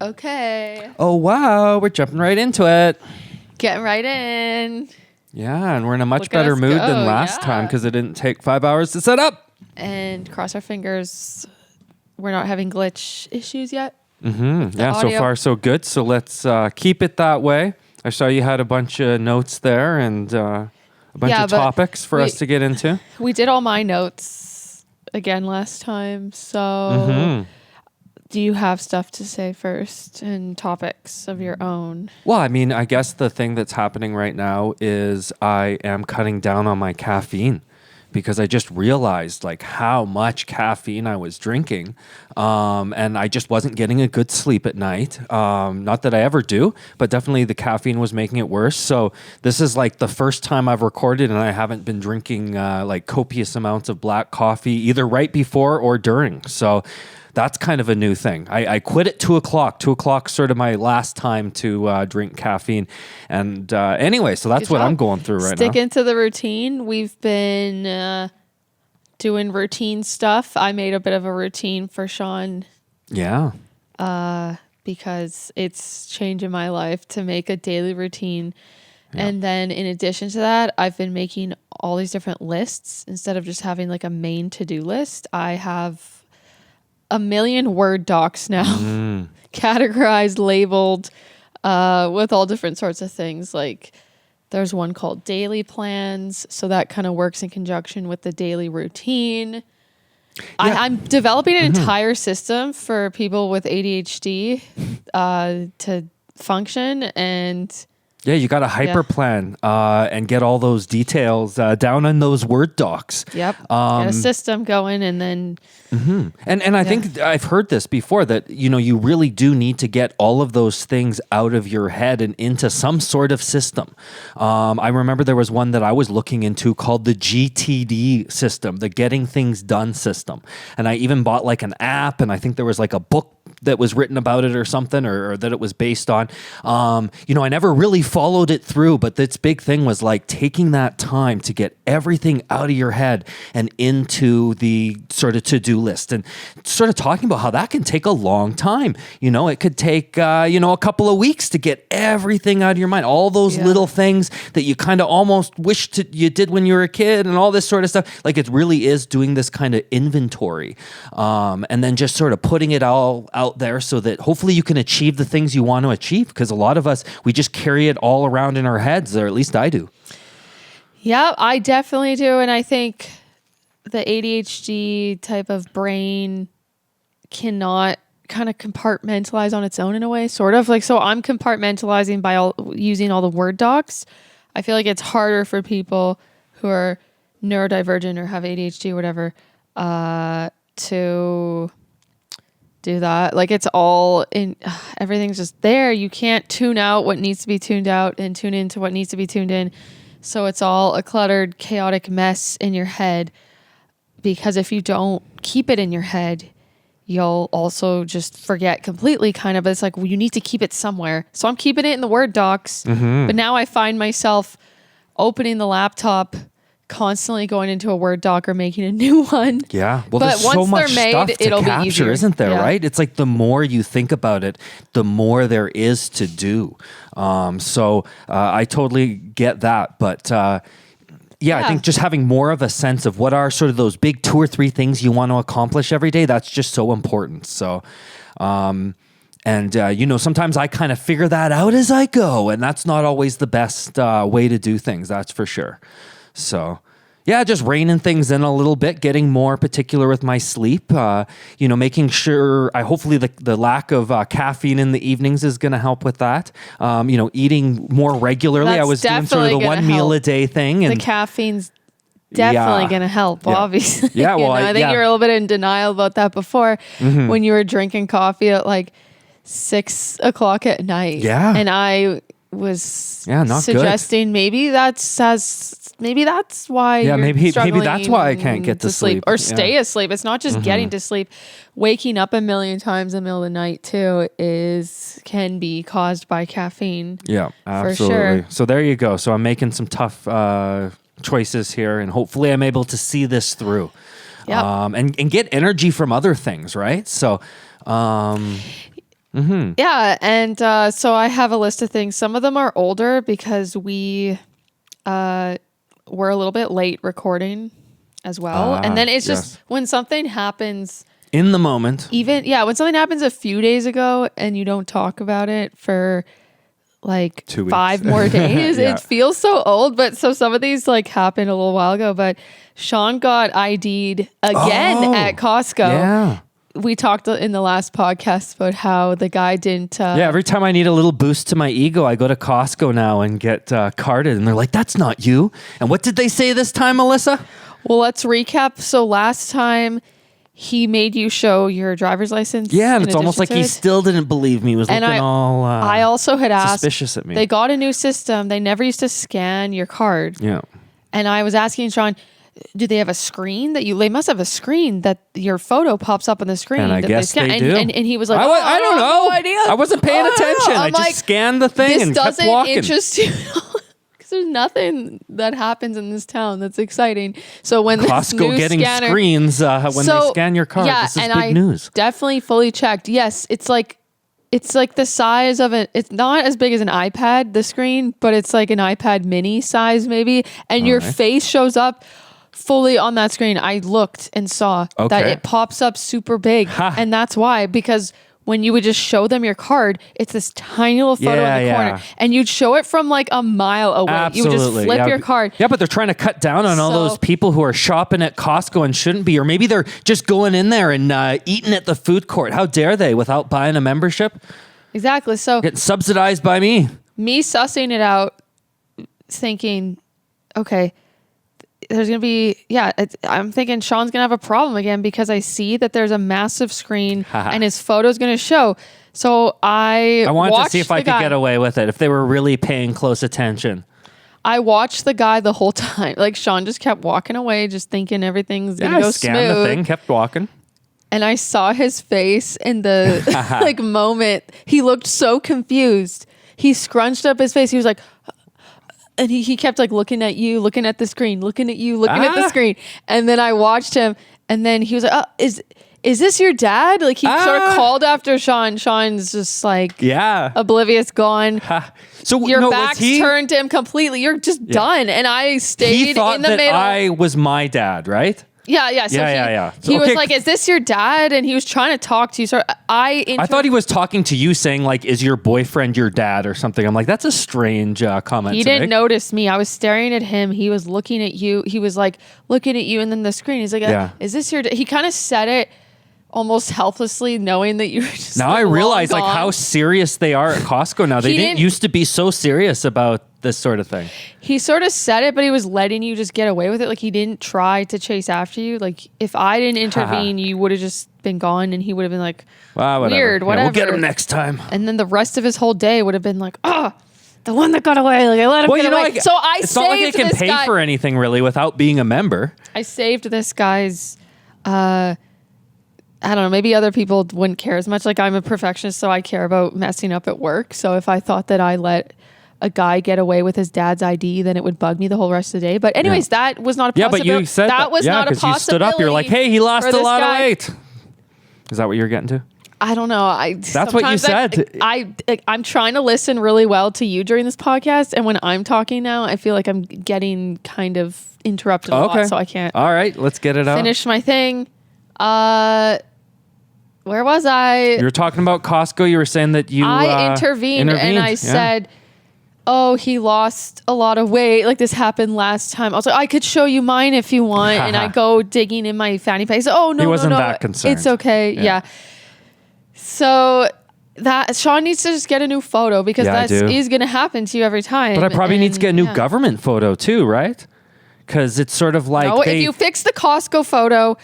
Okay. Oh, wow. We're jumping right into it. Getting right in. Yeah, and we're in a much Look at better us mood go, than last time because it didn't take 5 hours to set up. And cross our fingers, we're not having glitch issues yet. Mm-hmm. Yeah, so audio. far so good. So let's keep it that way. I saw you had a bunch of notes there and a bunch of topics for us to get into. We did all my notes again last time. So do you have stuff to say first and topics of your own? Well, I mean, I guess the thing that's happening right now is I am cutting down on my caffeine because I just realized like how much caffeine I was drinking. And I just wasn't getting a good sleep at night. Not that I ever do, but definitely the caffeine was making it worse. So this is like the first time I've recorded and I haven't been drinking like copious amounts of black coffee either right before or during. So that's kind of a new thing. I quit at 2 o'clock. 2 o'clock sort of my last time to drink caffeine. And anyway, so that's what I'm going through right now. Stick into the routine. We've been doing routine stuff. I made a bit of a routine for Sean. Yeah. Because it's changing my life to make a daily routine. Yeah. And then in addition to that, I've been making all these different lists. Instead of just having like a main to-do list, I have a million Word docs now, categorized, labeled, with all different sorts of things. Like there's one called daily plans. So that kind of works in conjunction with the daily routine. Yeah. I'm developing an entire system for people with ADHD to function. And yeah, you got a hyper plan and get all those details down on those Word docs. Yep. Get a system going and then... And I think I've heard this before that, you know, you really do need to get all of those things out of your head and into some sort of system. I remember there was one that I was looking into called the GTD system, the Getting Things Done system. And I even bought like an app and I think there was like a book that was written about it or something or that it was based on. You know, I never really followed it through, but this big thing was like taking that time to get everything out of your head and into the sort of to-do list and sort of talking about how that can take a long time. You know, it could take, you know, a couple of weeks to get everything out of your mind. All those little things that you kind of almost wished you did when you were a kid and all this sort of stuff. Like it really is doing this kind of inventory and then just sort of putting it all out there so that hopefully you can achieve the things you want to achieve. Because a lot of us, we just carry it all around in our heads, or at least I do. Yeah, I definitely do. And I think the ADHD type of brain cannot kind of compartmentalize on its own in a way, sort of like, so I'm compartmentalizing by using all the Word docs. I feel like it's harder for people who are neurodivergent or have ADHD or whatever, to do that. Like it's all in, everything's just there. You can't tune out what needs to be tuned out and tune into what needs to be tuned in. So it's all a cluttered, chaotic mess in your head. Because if you don't keep it in your head, you'll also just forget completely kind of. But it's like, well, you need to keep it somewhere. So I'm keeping it in the Word docs. But now I find myself opening the laptop, constantly going into a Word doc or making a new one. Yeah. Well, but there's so much stuff to capture, be easier. Isn't there, yeah. right? It's like the more you think about it, the more there is to do. So I totally get that. But I think just having more of a sense of what are sort of those big 2 or 3 things you want to accomplish every day, that's just so important. So, you know, sometimes I kind of figure that out as I go, and that's not always the best way to do things, that's for sure. So, yeah, just reining things in a little bit, getting more particular with my sleep, you know, making sure, hopefully the lack of caffeine in the evenings is going to help with that. You know, eating more regularly. That's I was doing sort of the one meal a day thing. And the caffeine's definitely going to help, obviously. Yeah, well, I think you were a little bit in denial about that before when you were drinking coffee at like 6 o'clock at night. Yeah. And I was suggesting good. maybe that's why maybe struggling that's why I can't get to sleep or stay asleep. It's not just getting to sleep. Waking up a million times in the middle of the night too can be caused by caffeine. Yeah, absolutely. For sure. So there you go. So I'm making some tough choices here, and hopefully I'm able to see this through. Yeah. And get energy from other things, right? So Yeah, and so I have a list of things. Some of them are older because we were a little bit late recording as well. And then it's just when something happens in the moment. When something happens a few days ago and you don't talk about it for like 2 weeks. 5 more days, it feels so old. But so some of these like happened a little while ago, but Sean got ID'd again at Costco. Yeah. We talked in the last podcast about how the guy didn't. Every time I need a little boost to my ego, I go to Costco now and get carded. And they're like, that's not you. And what did they say this time, Melissa? Well, let's recap. So last time he made you show your driver's license. Yeah, and it's almost like he still didn't believe me. He was looking all I also had asked. Suspicious at me. They got a new system. They never used to scan your card. Yeah. And I was asking Sean, do they have a screen they must have a screen that your photo pops up on the screen? And I guess they do. And he was like, I don't know. No idea. I wasn't paying attention. I just scanned the thing and kept walking. This doesn't interest you. Because there's nothing that happens in this town that's exciting. So when Costco this new getting screens when they scan your card, this is big news. Definitely fully checked. Yes, it's like the size of it's not as big as an iPad, the screen, but it's like an iPad mini size maybe. And your face shows up fully on that screen. I looked and saw that it pops up super big. And that's why, because when you would just show them your card, it's this tiny little photo in the corner. And you'd show it from like a mile away. Absolutely. You would just flip your card. Yeah, but they're trying to cut down on all those people who are shopping at Costco and shouldn't be. Or maybe they're just going in there and eating at the food court. How dare they without buying a membership? Exactly. So getting subsidized by me. Me sussing it out, thinking, okay, there's going to be, I'm thinking Sean's going to have a problem again because I see that there's a massive screen and his photo's going to show. So I wanted to see if I could get away with it, if they were really paying close attention. I watched the guy the whole time. Like Sean just kept walking away, just thinking everything's going to go smooth. Scanned the thing, kept walking. And I saw his face in the like moment. He looked so confused. He scrunched up his face. He was like, and he kept like looking at you, looking at the screen, looking at you, looking at the screen. And then I watched him, and then he was like, oh, is this your dad? Like he sort of called after Sean. Sean's just like oblivious, gone. So your back's turned to him completely. You're just done. And I stayed in the middle. I was my dad, right? Yeah. So he was like, is this your dad? And he was trying to talk to you. So I thought he was talking to you, saying like, is your boyfriend your dad or something? I'm like, that's a strange comment. He didn't notice me. I was staring at him. He was looking at you. He was like looking at you, and then the screen. He's like, is this your dad? He kind of said it almost helplessly, knowing that you were just now I realize like how serious they are at Costco now. They didn't used to be so serious about this sort of thing. He sort of said it, but he was letting you just get away with it. Like he didn't try to chase after you. Like if I didn't intervene, you would have just been gone, and he would have been like, weird, whatever. We'll get him next time. And then the rest of his whole day would have been like, the one that got away. Like I let him get away. So I it's not like I can pay for anything really without being a member. I saved this guy's. I don't know, maybe other people wouldn't care as much. Like I'm a perfectionist, so I care about messing up at work. So if I thought that I let a guy get away with his dad's ID, then it would bug me the whole rest of the day. But anyways, that was not a possibility. Yeah, but you said that was not a possibility. You stood up, you're like, hey, he lost a lot of weight. Is that what you're getting to? I don't know. That's what you said. I'm trying to listen really well to you during this podcast. And when I'm talking now, I feel like I'm getting kind of interrupted a lot. So I can't. All right, let's get it out. Finish my thing. Where was I? You were talking about Costco. You were saying that I intervened and I said, oh, he lost a lot of weight. Like this happened last time. I was like, I could show you mine if you want. And I go digging in my fanny pack. Oh, no, he wasn't that concerned. It's okay. Yeah. So that Sean needs to just get a new photo because that is going to happen to you every time. But I probably need to get a new government photo too, right? Because it's sort of like if you fix the Costco photo,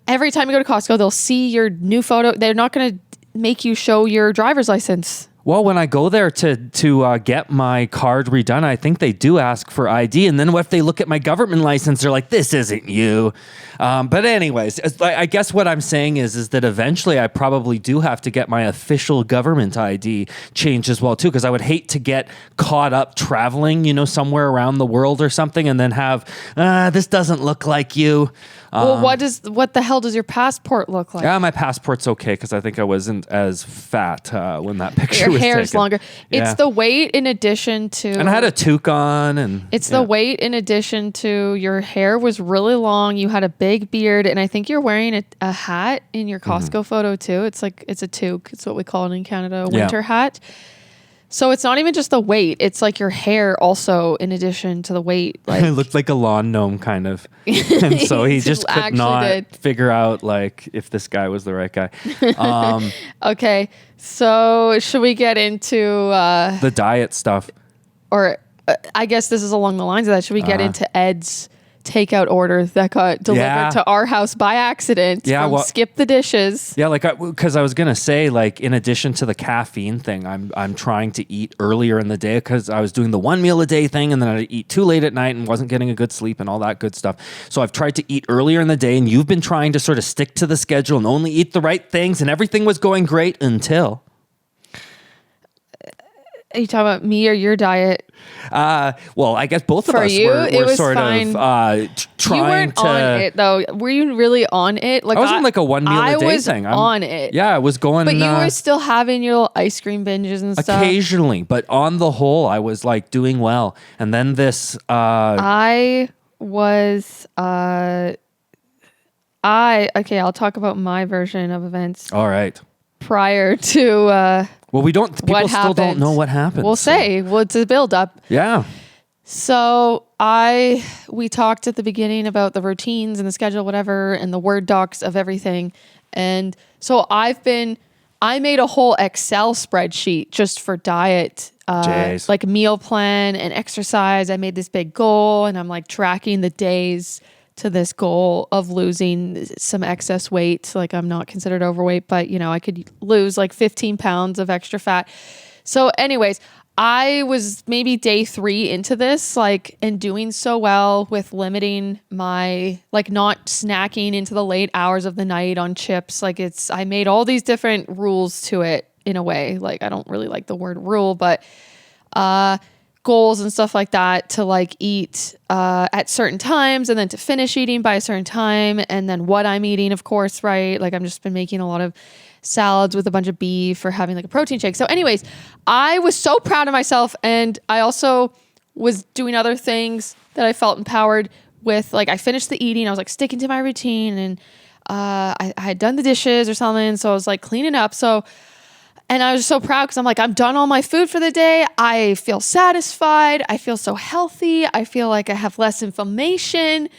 every time you go to Costco, they'll see your new photo. They're not going to make you show your driver's license. Well, when I go there to get my card redone, I think they do ask for ID. And then what if they look at my government license? They're like, this isn't you. But anyways, I guess what I'm saying is that eventually I probably do have to get my official government ID changed as well, too, because I would hate to get caught up traveling, somewhere around the world or something and then have, this doesn't look like you. Well, what the hell does your passport look like? Yeah, my passport's okay because I think I wasn't as fat when that picture Your was taken. hair is longer. Yeah. It's the weight in addition to... And I had a toque on. And it's the weight in addition to your hair was really long. You had a big beard. And I think you're wearing a hat in your Costco photo too. It's a toque. It's what we call it in Canada, a winter hat. So it's not even just the weight. It's like your hair also in addition to the weight. Like it looked like a lawn gnome kind of. And so he just could not figure out like if this guy was the right guy. Okay. So should we get into the diet stuff? Or I guess this is along the lines of that. Should we get into Ed's takeout order that got delivered to our house by accident from Skip the Dishes? Yeah, like because I was gonna say, like, in addition to the caffeine thing, I'm trying to eat earlier in the day because I was doing the 1 meal a day thing, and then I'd eat too late at night and wasn't getting a good sleep and all that good stuff. So I've tried to eat earlier in the day, and you've been trying to sort of stick to the schedule and only eat the right things, and everything was going great until... Are you talking about me or your diet? Well, I guess both of us you, were sort fine. of trying you weren't to... on it, though. Were you really on it? Like I was on like a 1 meal a day thing. I was on it. Yeah, I was going... But you were still having your little ice cream binges and stuff. Occasionally, but on the whole, I was like doing well. And then this... I was... Okay, I'll talk about my version of events. All right. Prior to... well, people still don't know what happened. We'll say. Well, it's a build up. Yeah. So we talked at the beginning about the routines and the schedule, whatever, and the Word docs of everything. And so I made a whole Excel spreadsheet just for diet, like meal plan and exercise. I made this big goal and I'm like tracking the days to this goal of losing some excess weight. Like I'm not considered overweight, but I could lose like 15 pounds of extra fat. So anyways, I was maybe day 3 into this, like, and doing so well with limiting my, like, not snacking into the late hours of the night on chips. Like I made all these different rules to it in a way. Like, I don't really like the word rule, but, goals and stuff like that to like eat at certain times and then to finish eating by a certain time and then what I'm eating, of course, right? Like I've just been making a lot of salads with a bunch of beef or having like a protein shake. So anyways, I was so proud of myself, and I also was doing other things that I felt empowered with. Like I finished the eating, I was like sticking to my routine, and I had done the dishes or something, so I was like cleaning up. And I was so proud because I'm like, I'm done all my food for the day. I feel satisfied. I feel so healthy. I feel like I have less inflammation.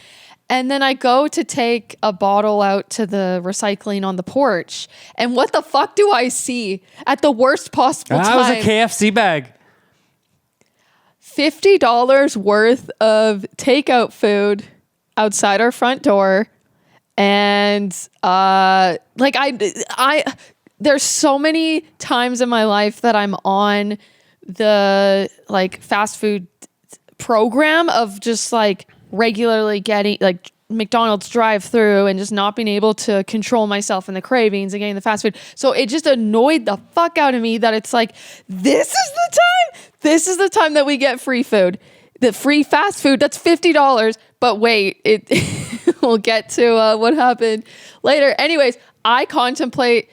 And then I go to take a bottle out to the recycling on the porch. And what the fuck do I see at the worst possible time? That was a KFC bag. $50 worth of takeout food outside our front door. And there's so many times in my life that I'm on the like fast food program of just like regularly getting like McDonald's drive through and just not being able to control myself and the cravings and getting the fast food. So it just annoyed the fuck out of me that it's like, this is the time that we get free food, the free fast food. That's $50. But wait, we'll get to what happened later. Anyways, I contemplate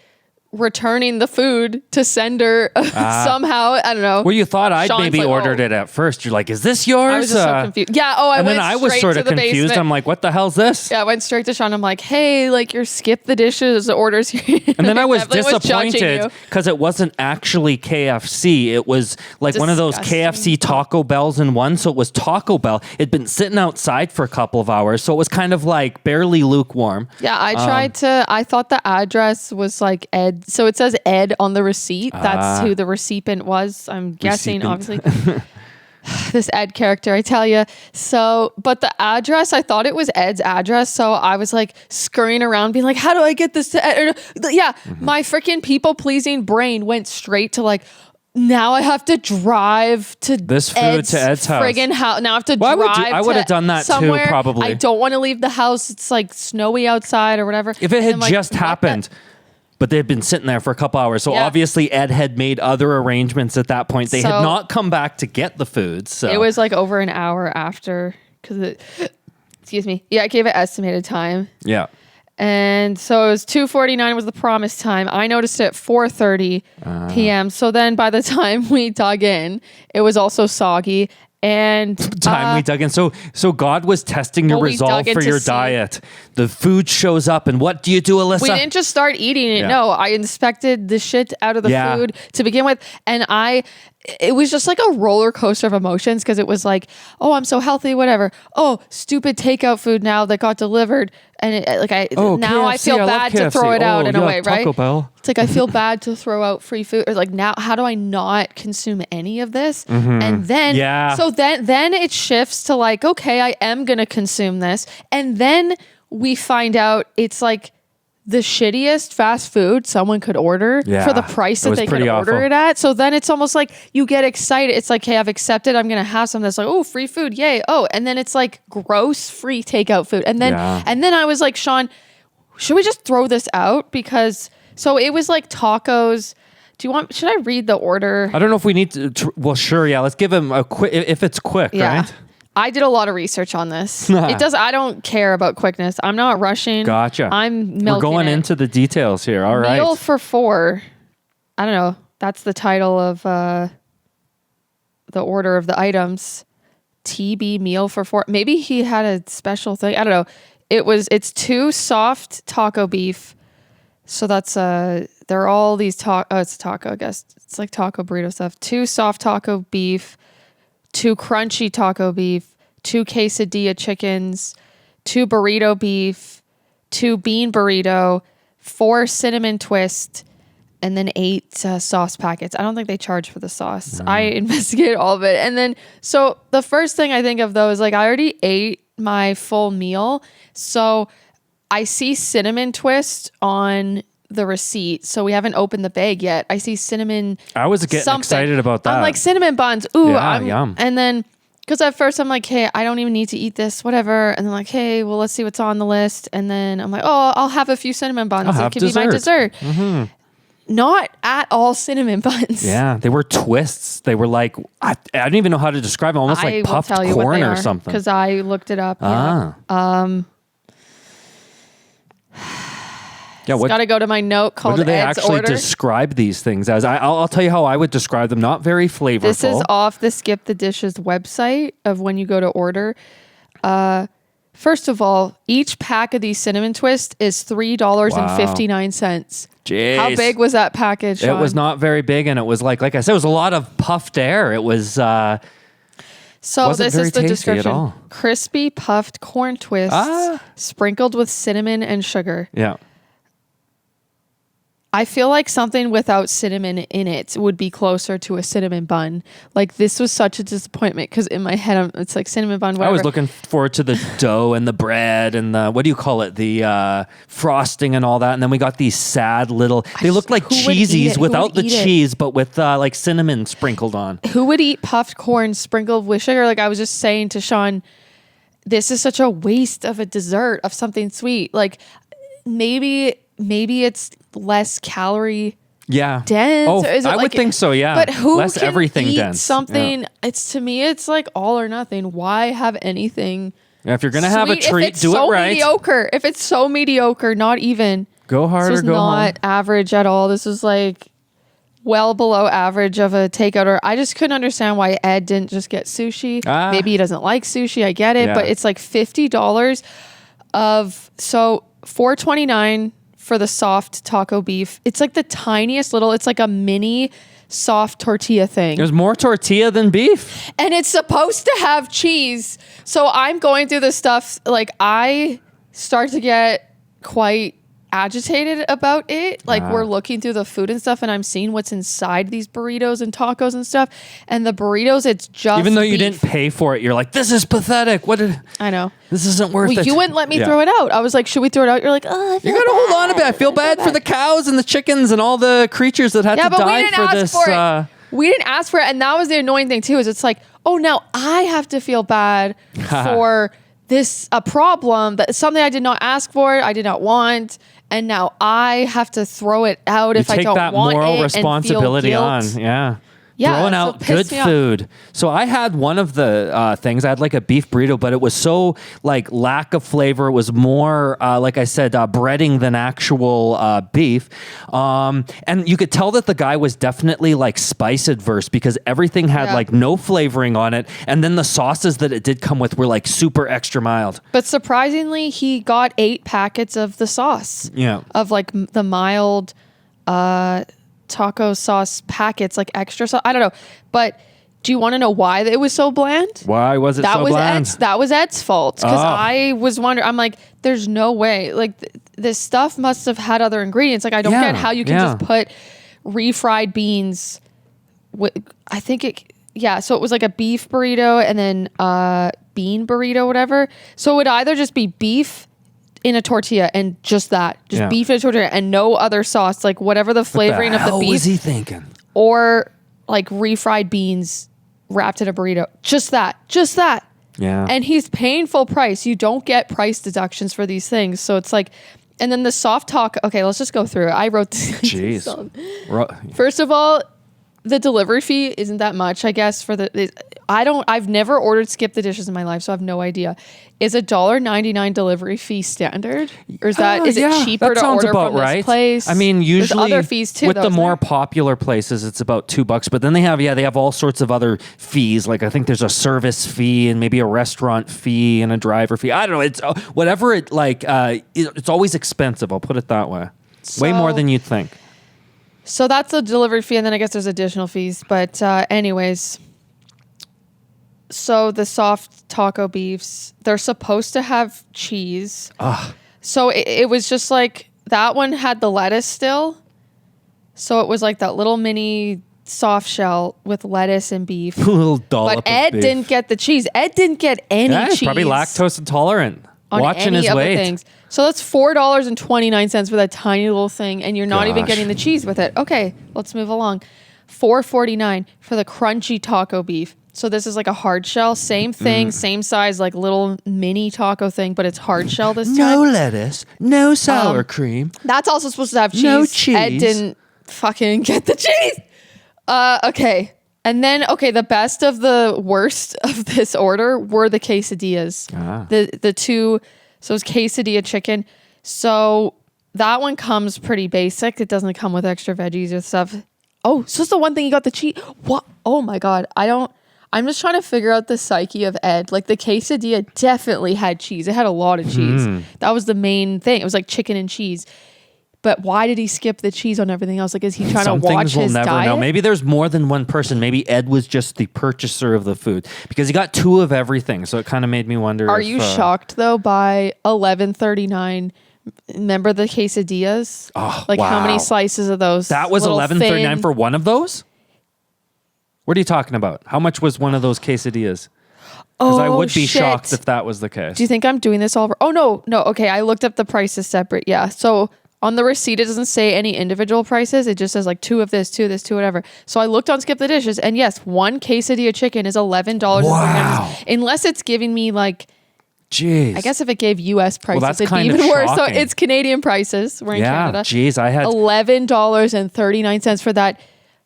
returning the food to sender somehow. I don't know. Well, you thought I'd Sean's maybe like, ordered it at first. You're like, is this yours? I was just so confused. Yeah. And then I was sort of confused. Basement. I'm like, what the hell's this? Yeah, I went straight to Sean. I'm like, hey, like your Skip the Dishes orders here. And then I was disappointed because it wasn't actually KFC. It was like one of those KFC Taco Bells in one. So it was Taco Bell. It'd been sitting outside for a couple of hours. So it was kind of like barely lukewarm. Yeah, I thought the address was like Ed. So it says Ed on the receipt. That's who the recipient was. I'm guessing, obviously. This Ed character, I tell you. So, but the address, I thought it was Ed's address. So I was like scurrying around being like, how do I get this to Ed? Yeah, my freaking people-pleasing brain went straight to like, now I have to drive to this food to Ed's house. Friggin' house. Now I have to drive. I would have done that somewhere. too, probably. I don't want to leave the house. It's like snowy outside or whatever. If it had just happened... But they had been sitting there for a couple hours. So obviously Ed had made other arrangements at that point. They had not come back to get the food. So it was like over an hour after because excuse me. Yeah, I gave it estimated time. Yeah. And so it was 2:49 was the promised time. I noticed it at 4:30 p.m. So then by the time we dug in, it was also soggy. And we dug in. So God was testing your resolve for your diet. The food shows up, and what do you do, Alyssa? We didn't just start eating it. Yeah. No, I inspected the shit out of the food to begin with, and it was just like a roller coaster of emotions because it was like, oh, I'm so healthy, whatever. Oh, stupid takeout food now that got delivered, and now KFC, I feel bad to throw it out in a way, right? Taco Bell. It's like I feel bad to throw out free food, or like now, how do I not consume any of this? Mm-hmm. And then, so then it shifts to like, okay, I am gonna consume this, and then we find out it's like the shittiest fast food someone could order for the price that they could order it at. So then it's almost like you get excited. It's like, hey, I've accepted. I'm going to have some that's like, oh, free food. Yay. Oh, and then it's like gross free takeout food. And then I was like, Sean, should we just throw this out? Because so it was like tacos. Should I read the order? I don't know if we need to. Well, sure. Yeah. Let's give him a quick, if it's quick, right? I did a lot of research on this. I don't care about quickness. I'm not rushing. Gotcha. I'm milking We're going into the details here. All right. Meal for 4. I don't know. That's the title of the order of the items. TB meal for 4. Maybe he had a special thing. I don't know. It's 2 soft taco beef. So that's they're all these it's a taco, I guess. It's like taco burrito stuff. 2 soft taco beef. 2 crunchy taco beef, 2 quesadilla chickens, 2 burrito beef, 2 bean burrito, 4 cinnamon twist, and then 8 sauce packets. I don't think they charge for the sauce. I investigated all of it. And then, so the first thing I think of though is like, I already ate my full meal. So I see cinnamon twist on the receipt, so we haven't opened the bag yet. I see cinnamon. I was getting excited about that. I'm like, cinnamon buns. Ooh, yum. And then, because at first I'm like, hey, I don't even need to eat this, whatever. And then like, hey, well, let's see what's on the list. And then I'm like, oh, I'll have a few cinnamon buns. It can be my dessert. Mm-hmm. Not at all cinnamon buns. Yeah, they were twists. They were like, I don't even know how to describe them. Almost like puffed corn or something. Because I looked it up. Yeah, got to go to my note called What do they Ed's actually order. Describe these things as? I'll tell you how I would describe them. Not very flavorful. This is off the Skip the Dishes website of when you go to order. First of all, each pack of these cinnamon twists is $3.59. Jeez. How big was that package, Sean? It was not very big, and it was like I said, it was a lot of puffed air. It was. So this is the description: crispy puffed corn twists sprinkled with cinnamon and sugar. Yeah. I feel like something without cinnamon in it would be closer to a cinnamon bun. Like this was such a disappointment because in my head, it's like cinnamon bun, whatever. I was looking forward to the dough and the bread and the, what do you call it? The frosting and all that. And then we got these sad little, they look like cheesies without the cheese, but with like cinnamon sprinkled on. Who would eat puffed corn sprinkled with sugar? Like I was just saying to Sean, this is such a waste of a dessert of something sweet. Like maybe it's less calorie dense. Oh, I would think so, yeah. But who less can everything eat dense. Something, it's to me, it's like all or nothing. Why have anything if you're going to have a treat, do it right. Mediocre. If it's so mediocre, not even. Go hard or go home. This was not average at all. This was like well below average of a takeout. Or I just couldn't understand why Ed didn't just get sushi. Maybe he doesn't like sushi. I get it. Yeah. But it's like $50 of, so $4.29 for the soft taco beef. It's like the tiniest little, it's like a mini soft tortilla thing. There's more tortilla than beef. And it's supposed to have cheese. So I'm going through this stuff, like I start to get quite agitated about it. Like we're looking through the food and stuff and I'm seeing what's inside these burritos and tacos and stuff. And the burritos, it's just even though you beef. didn't pay for it, you're like, this is pathetic. I know. This isn't worth it. You wouldn't let me throw it out. I was like, should we throw it out? You're like, oh, I feel you gotta bad. hold on a bit. I feel bad for the cows and the chickens and all the creatures that had to die for this. We didn't ask for it. And that was the annoying thing too, is it's like, oh, now I have to feel bad for this, a problem that something I did not ask for, I did not want. And now I have to throw it out if I don't want it. You take that moral responsibility and feel guilt. on. Yeah. Yeah, throwing so out it good pissed me off. food. So I had one of the things. I had like a beef burrito, but it was so like lack of flavor. It was more like I said, breading than actual beef. And you could tell that the guy was definitely like spice adverse because everything had like no flavoring on it, and then the sauces that it did come with were like super extra mild. But surprisingly, he got 8 packets of the sauce. Yeah. Of like the mild taco sauce packets, like extra sauce. I don't know. But do you want to know why it was so bland? Why was it so bland? That was Ed's fault. Because I was wondering, I'm like, there's no way. Like, this stuff must have had other ingredients. Like, I don't get how you can just put refried beans. I think it, so it was like a beef burrito and then bean burrito, whatever. So it would either just be beef in a tortilla and just beef in a tortilla and no other sauce, like whatever the flavoring of the beef. What was he thinking? Or like refried beans wrapped in a burrito. Just that. Yeah. And he's paying full price. You don't get price deductions for these things. So it's like, and then the soft taco. Okay, let's just go through it. I wrote this. Jeez. First of all, the delivery fee isn't that much, I guess, for I've never ordered Skip the Dishes in my life, so I have no idea. Is $1.99 delivery fee standard? Or is it cheaper to order from this place? I mean, usually there's other fees too, with the more popular places, it's about $2, but then they have all sorts of other fees. Like I think there's a service fee and maybe a restaurant fee and a driver fee. I don't know. It's whatever it's always expensive. I'll put it that way. Way more than you'd think. So that's the delivery fee, and then I guess there's additional fees. But anyways, so the soft taco beefs, they're supposed to have cheese. So it was just like, that one had the lettuce still. So it was like that little mini soft shell with lettuce and beef. A little dollop But Ed of beef. didn't get the cheese. Ed didn't get any He's cheese. probably lactose intolerant. Watching his weight. Things. So that's $4.29 for that tiny little thing, and you're not even getting the cheese with it. Okay, let's move along. $4.49 for the crunchy taco beef. So this is like a hard shell, same thing, same size, like little mini taco thing, but it's hard shell this time. No lettuce, no sour cream. That's also supposed to have cheese. No cheese. Ed didn't fucking get the cheese. Okay. And then, the best of the worst of this order were the quesadillas. The two, so it's quesadilla chicken. So that one comes pretty basic. It doesn't come with extra veggies or stuff. Oh, so it's the one thing you got the cheese. What? Oh my God. I'm just trying to figure out the psyche of Ed. Like the quesadilla definitely had cheese. It had a lot of cheese. That was the main thing. It was like chicken and cheese. But why did he skip the cheese on everything else? Like, is he trying to watch his diet? Know. Maybe there's more than one person. Maybe Ed was just the purchaser of the food because he got 2 of everything. So it kind of made me wonder. Are you shocked though by $11.39? Remember the quesadillas? Oh, like how many slices of those? That was $11.39 for one of those? What are you talking about? How much was one of those quesadillas? Because I would be shocked if that was the case. Do you think I'm doing this all over? Oh, no. Okay, I looked up the prices separate. Yeah. So on the receipt, it doesn't say any individual prices. It just says like 2 of this, 2 of this, 2 whatever. So I looked on Skip the Dishes, and yes, one quesadilla chicken is $11. Wow. Unless it's giving me like, jeez. I guess if it gave US prices, that's it'd be kind of even worse. So shocking. it's Canadian prices. We're in Canada. Jeez, I had $11.39 for that.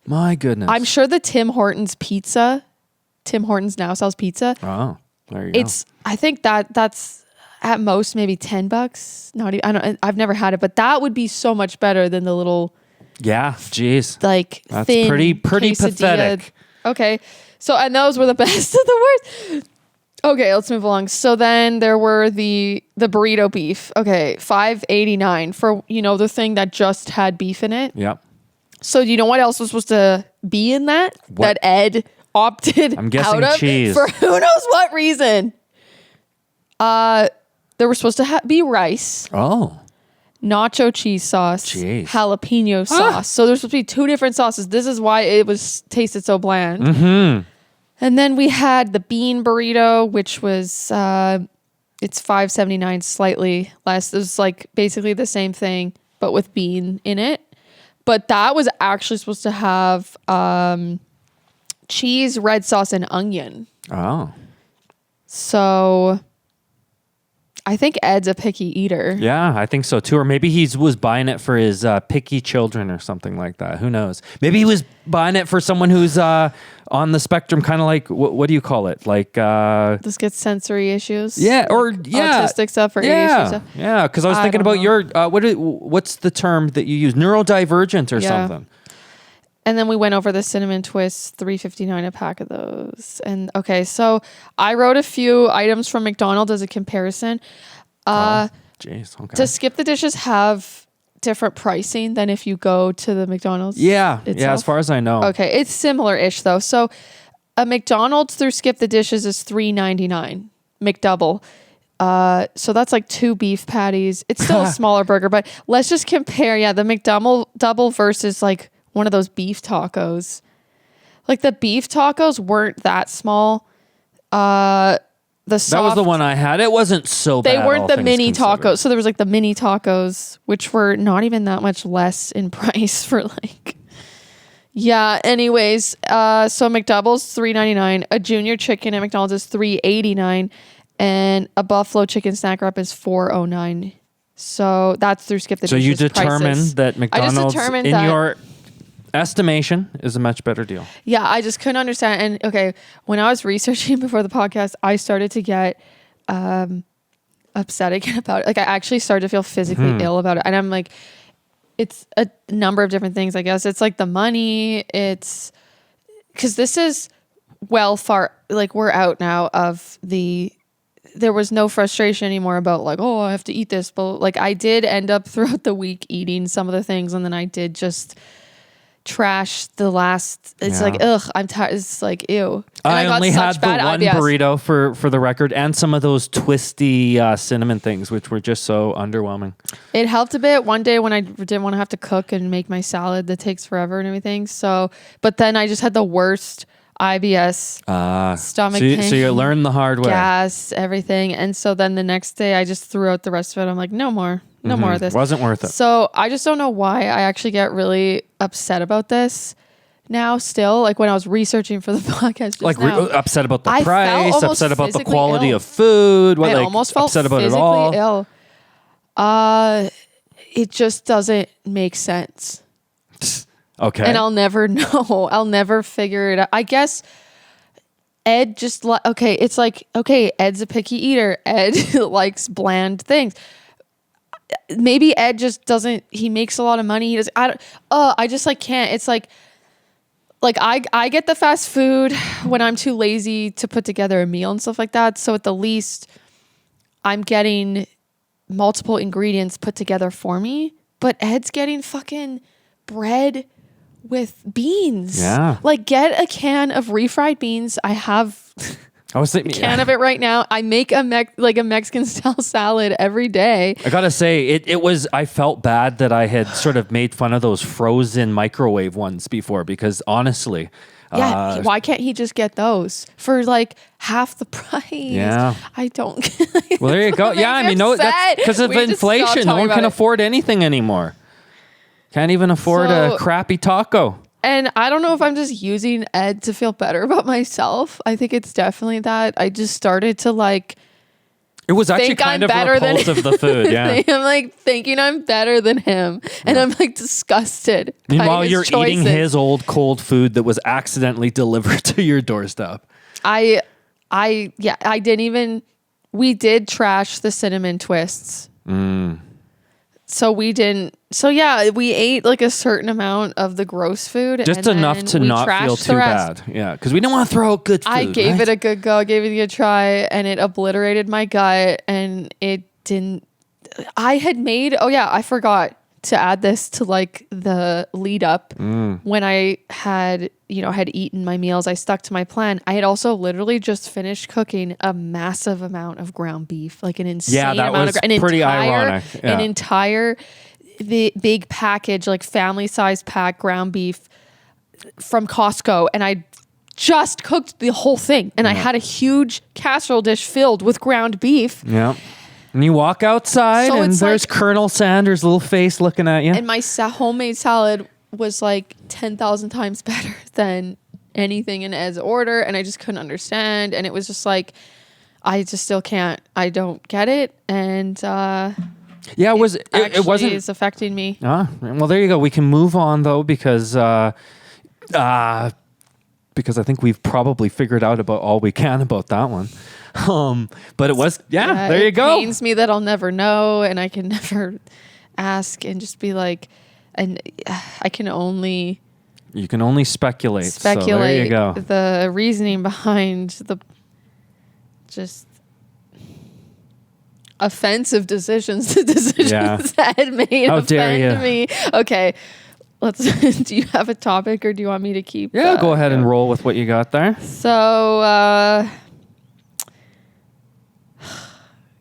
My goodness. I'm sure the Tim Hortons now sells pizza. Oh, there you go. I think that's at most maybe $10. Not even, I've never had it, but that would be so much better than the little. Yeah, jeez. Like that's thin pretty quesadilla. pathetic. Okay. So, and those were the best of the worst. Okay, let's move along. So then there were the burrito beef. Okay, $5.89 for, the thing that just had beef in it. Yep. So do you know what else was supposed to be in that? What? That Ed opted I'm guessing out of cheese. for who knows what reason. There was supposed to be rice. Oh. Nacho cheese sauce, Jeez. jalapeno sauce. So there's supposed to be 2 different sauces. This is why it was tasted so bland. Mm-hmm. And then we had the bean burrito, which was it's $5.79, slightly less. It was like basically the same thing, but with bean in it. But that was actually supposed to have cheese, red sauce, and onion. Oh. So I think Ed's a picky eater. Yeah, I think so too. Or maybe he was buying it for his picky children or something like that. Who knows? Maybe he was buying it for someone who's on the spectrum, kind of like, what do you call it? Like this gets sensory issues. Yeah, like or autistic stuff or yeah, ADHD stuff. Yeah, because I was thinking about your what's the term that you use? Neurodivergent or something. And then we went over the cinnamon twists, $3.59 a pack of those. And okay, so I wrote a few items from McDonald's as a comparison. Jeez, okay. Does Skip the Dishes have different pricing than if you go to the McDonald's? Yeah, itself? yeah, as far as I know. Okay, it's similar-ish though. So a McDonald's through Skip the Dishes is $3.99 McDouble. So that's like 2 beef patties. It's still a smaller burger, but let's just compare. Yeah, the McDouble versus like one of those beef tacos. Like the beef tacos weren't that small. That was the one I had. It wasn't so bad. They weren't the mini considered. tacos. So there was like the mini tacos, which were not even that much less in price for like. Yeah. Anyways, so McDouble's $3.99. A junior chicken at McDonald's is $3.89, and a buffalo chicken snack wrap is $4.09. So that's through Skip the Dishes. So you determined that McDonald's, in your estimation, is a much better deal. Yeah, I just couldn't understand. And okay, when I was researching before the podcast, I started to get upset again about it. Like I actually started to feel physically ill about it. And I'm like, it's a number of different things, I guess. It's like the money. It's because this is like we're out now of there was no frustration anymore about like, oh, I have to eat this. But like I did end up throughout the week eating some of the things. And then I did just trash the last. It's like, ugh, I'm tired. It's like, ew. And I only had the one IBS. burrito for the record, and some of those twisty cinnamon things, which were just so underwhelming. It helped a bit one day when I didn't want to have to cook and make my salad that takes forever and everything. So, but then I just had the worst IBS, stomach pain. So you learned the hard way. Gas, everything. And so then the next day I just threw out the rest of it. I'm like, no more of this. Wasn't worth it. So I just don't know why I actually get really upset about this now still. Like when I was researching for the podcast just now, upset about the I price, felt upset about the physically quality ill. of food. I almost felt upset about it physically all. ill. It just doesn't make sense. Okay. And I'll never know. I'll never figure it out. I guess Ed just okay. It's like, okay, Ed's a picky eater. Ed likes bland things. Maybe Ed just doesn't. He makes a lot of money. He does. I just like can't. It's like I get the fast food when I'm too lazy to put together a meal and stuff like that. So at the least, I'm getting multiple ingredients put together for me. But Ed's getting fucking bread with beans. Yeah. Like get a can of refried beans. I have I was thinking a can of it right now. I make a Mexican style salad every day. I gotta say, it was. I felt bad that I had sort of made fun of those frozen microwave ones before, because honestly, yeah, why can't he just get those for like half the price? Yeah, I don't. Well, there you go. Yeah, I mean, no, that's because of inflation. No one can afford anything anymore. Can't even afford a crappy taco. And I don't know if I'm just using Ed to feel better about myself. I think it's definitely that. I just started to like. It was actually kind of repulsive, the food. Yeah. I'm like thinking I'm better than him. And I'm like disgusted. Meanwhile, you're eating his old cold food that was accidentally delivered to your doorstep. I didn't even. We did trash the cinnamon twists. So we didn't. So yeah, we ate like a certain amount of the gross food. Just enough to not feel too bad. Yeah, because we didn't want to throw out good food. I gave it a good go. I gave it a good try, and it obliterated my gut. And it didn't. I had made. Oh yeah, I forgot to add this to like the lead up when I had eaten my meals. I stuck to my plan. I had also literally just finished cooking a massive amount of ground beef, like an insane amount of pretty ironic. Yeah. An entire big package, like family size pack ground beef from Costco, and I just cooked the whole thing, and I had a huge casserole dish filled with ground beef. Yeah. And you walk outside, and there's like, Colonel Sanders' little face looking at you. And my homemade salad was like 10,000 times better than anything in Ed's order, and I just couldn't understand. And it was just like, I just still can't. I don't get it, and Yeah, it wasn't. It's affecting me. Well, there you go. We can move on though because I think we've probably figured out about all we can about that one. But it was there you go. It pains me that I'll never know, and I can never ask and just be like, and I can only. You can only speculate. So there you go. The reasoning behind the just offensive decisions that had made How dare offend me. Okay, let's. Do you have a topic, or do you want me to keep? Yeah, go ahead and roll with what you got there. So,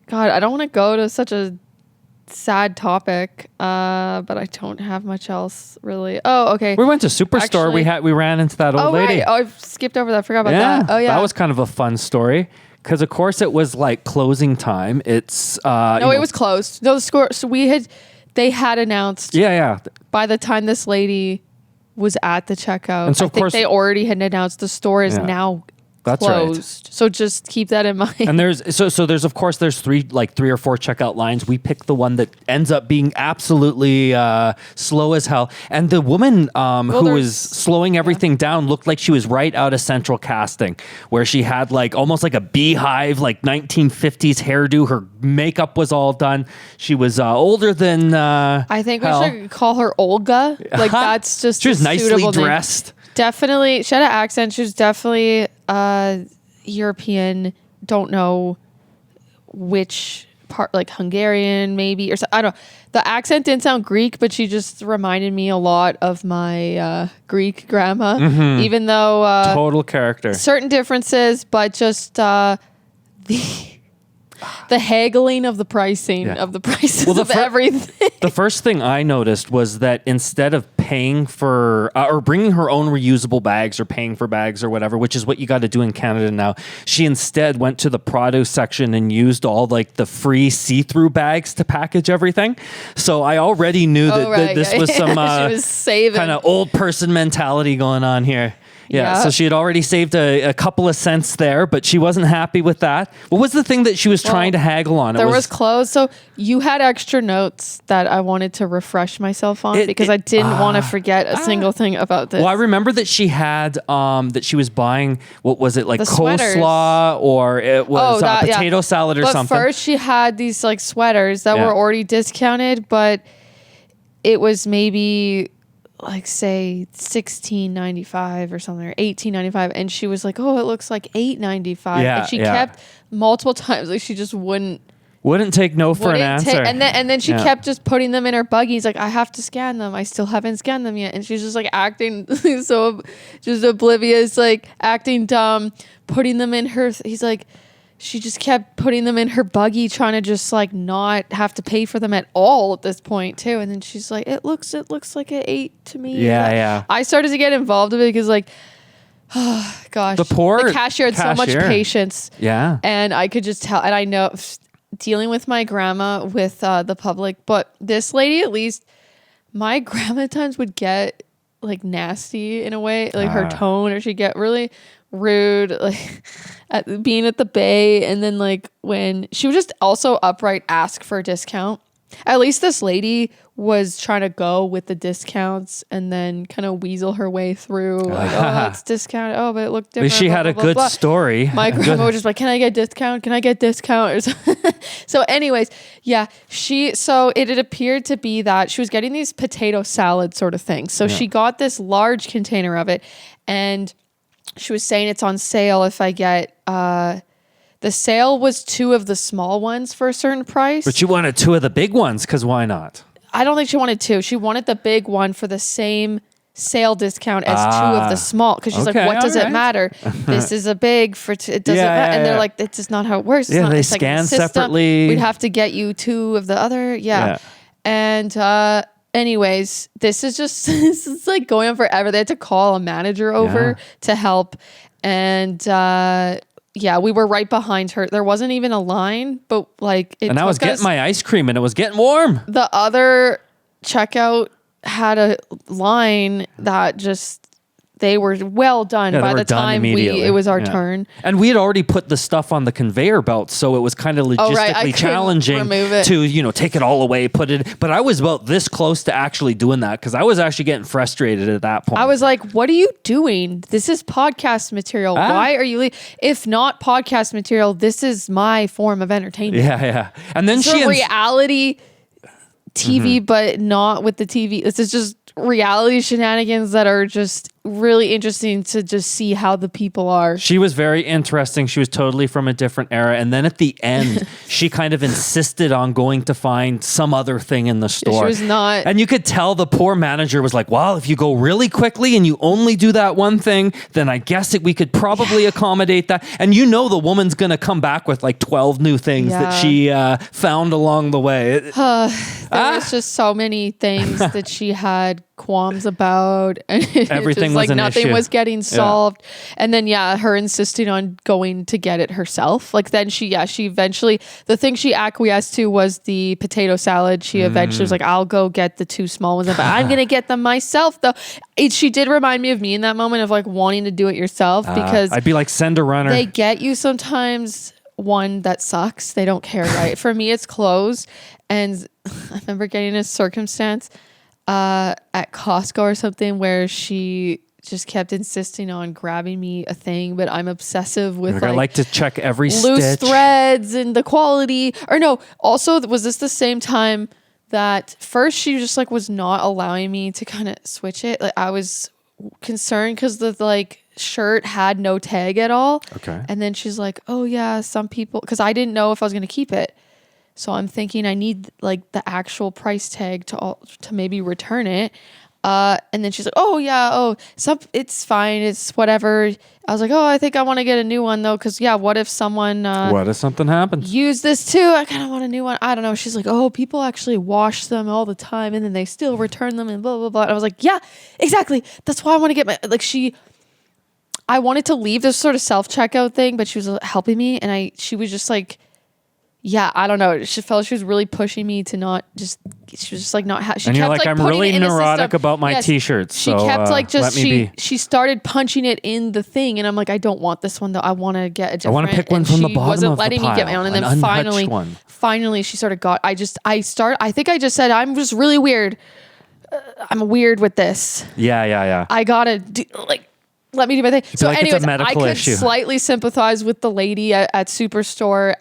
God, I don't want to go to such a sad topic, but I don't have much else really. Oh, okay. We went to Superstore. Actually, we ran into that old lady. Right. Oh, I skipped over that. I forgot about that. Oh, yeah. That was kind of a fun story because, of course, it was like closing time. It's no, it was closed. No, the score. So they had announced. Yeah. By the time this lady was at the checkout, and so I think they already had announced the store is now. That's closed. Right. So just keep that in mind. And there's of course there's three or four checkout lines. We picked the one that ends up being absolutely slow as hell. And the woman who was slowing everything down looked like she was right out of Central Casting, where she had like almost like a beehive, like 1950s hairdo. Her makeup was all done. She was older than I think we should call her Olga. Like that's just she was nicely dressed. Name. Definitely, she had an accent. She was definitely European. Don't know which part, like Hungarian maybe, or so, I don't know. The accent didn't sound Greek, but she just reminded me a lot of my Greek grandma. Mm-hmm. Even though total character, certain differences, but just the haggling of the pricing of the prices of everything. The first thing I noticed was that instead of paying for or bringing her own reusable bags or paying for bags or whatever, which is what you got to do in Canada now, she instead went to the produce section and used all like the free see-through bags to package everything. So I already knew that this was some kind of old person mentality going on here. Yeah, so she had already saved a couple of cents there, but she wasn't happy with that. What was the thing that she was trying to haggle on? There was clothes. So you had extra notes that I wanted to refresh myself on because I didn't want to forget a single thing about this. Well, I remember that she had, that she was buying, what was it, like sweaters. Coleslaw or it was potato salad or something. But first she had these like sweaters that were already discounted, but it was maybe... like say $16.95 or something, or $18.95, and she was like, "Oh, it looks like $8.95." And she kept multiple times, like she just wouldn't take no for an answer. And then she kept just putting them in her buggies, like, "I have to scan them. I still haven't scanned them yet." And she's just like acting so just oblivious, like acting dumb, putting them in her. He's like. She just kept putting them in her buggy, trying to just like not have to pay for them at all at this point too. And then she's like, it looks like an 8 to me. Yeah. I started to get involved in it because like, oh gosh, the cashier had so much patience. Yeah. And I could just tell, and I know dealing with my grandma with the public, but this lady, at least my grandma at times would get like nasty in a way, like her tone, or she'd get really rude, like being at the bay. And then like when she would just also upright ask for a discount. At least this lady was trying to go with the discounts and then kind of weasel her way through, like, oh, it's discounted, oh, but it looked different. At least she had a good story. My grandma was just like, can I get a discount? Can I get a discount? So anyways, so it had appeared to be that she was getting these potato salad sort of things. So she got this large container of it, and she was saying it's on sale if I get, the sale was 2 of the small ones for a certain price. But you wanted 2 of the big ones, because why not? I don't think she wanted 2. She wanted the big one for the same sale discount as 2 of the small. Because she's like, what does it matter? This is a big for it doesn't matter. And they're like, that's just not how it works. It's not, they it's scan like the separately. We'd have to get you 2 of the other. Yeah. And anyways, this is like going on forever. They had to call a manager over to help. And we were right behind her. There wasn't even a line, but like and I was getting my ice cream and it was getting warm. The other checkout had a line that just they were well done Yeah, they by were the done time immediately. it was our Yeah. turn. And we had already put the stuff on the conveyor belt, so it was kind of logistically right. I couldn't challenging remove it. to, take it all away, put it. But I was about this close to actually doing that because I was actually getting frustrated at that point. I was like, what are you doing? This is podcast material. Why are you if not podcast material, this is my form of entertainment. Yeah. And then It's she a reality TV, but not with the TV. This is just reality shenanigans that are just really interesting to just see how the people are. She was very interesting. She was totally from a different era. And then at the end, she kind of insisted on going to find some other thing in the store. She was not. And you could tell the poor manager was like, well, if you go really quickly and you only do that one thing, then I guess we could probably accommodate that. And the woman's going to come back with like 12 new things that she found along the way. There was just so many things that she had qualms about. And Everything just, was an nothing issue. was getting solved. And then her insisting on going to get it herself. Like then she eventually, the thing she acquiesced to was the potato salad. She eventually was like, I'll go get the 2 small ones, but I'm gonna get them myself though. She did remind me of me in that moment of like wanting to do it yourself, because I'd be like, send a runner. they get you sometimes one that sucks. They don't care, right? For me, it's clothes. And I remember getting a circumstance at Costco or something where she just kept insisting on grabbing me a thing, but I'm obsessive with I like to check every loose stitch. threads and the quality. Or no, also was this the same time that first she just like was not allowing me to kind of switch it? Like I was concerned because the like shirt had no tag at all. Okay. And then she's like, oh yeah, some people, because I didn't know if I was going to keep it. So I'm thinking I need like the actual price tag to maybe return it. And then she's like, it's fine. It's whatever. I was like, I think I want to get a new one though. Cause what if someone, what if something happens? use this too? I kind of want a new one. I don't know. She's like, people actually wash them all the time and then they still return them and blah, blah, blah. And I was like, yeah, exactly. That's why I want to get I wanted to leave this sort of self-checkout thing, but she was helping me. And she was just like, I don't know. She felt she was really pushing me to not just. She was just like not. She and you're kept, like, I'm putting really it in the neurotic system. about my t-shirts. She so, kept like just let me be. she started punching it in the thing, and I'm like, I don't want this one though. I want to get a different. I want to pick one from the bottom wasn't of the letting pile, me get my own, and an then untouched one. finally, she sort of got. I think I just said I'm just really weird. I'm weird with this. Yeah. I gotta do let me do my thing. So like it's a anyways, medical I could issue. slightly sympathize with the lady at Superstore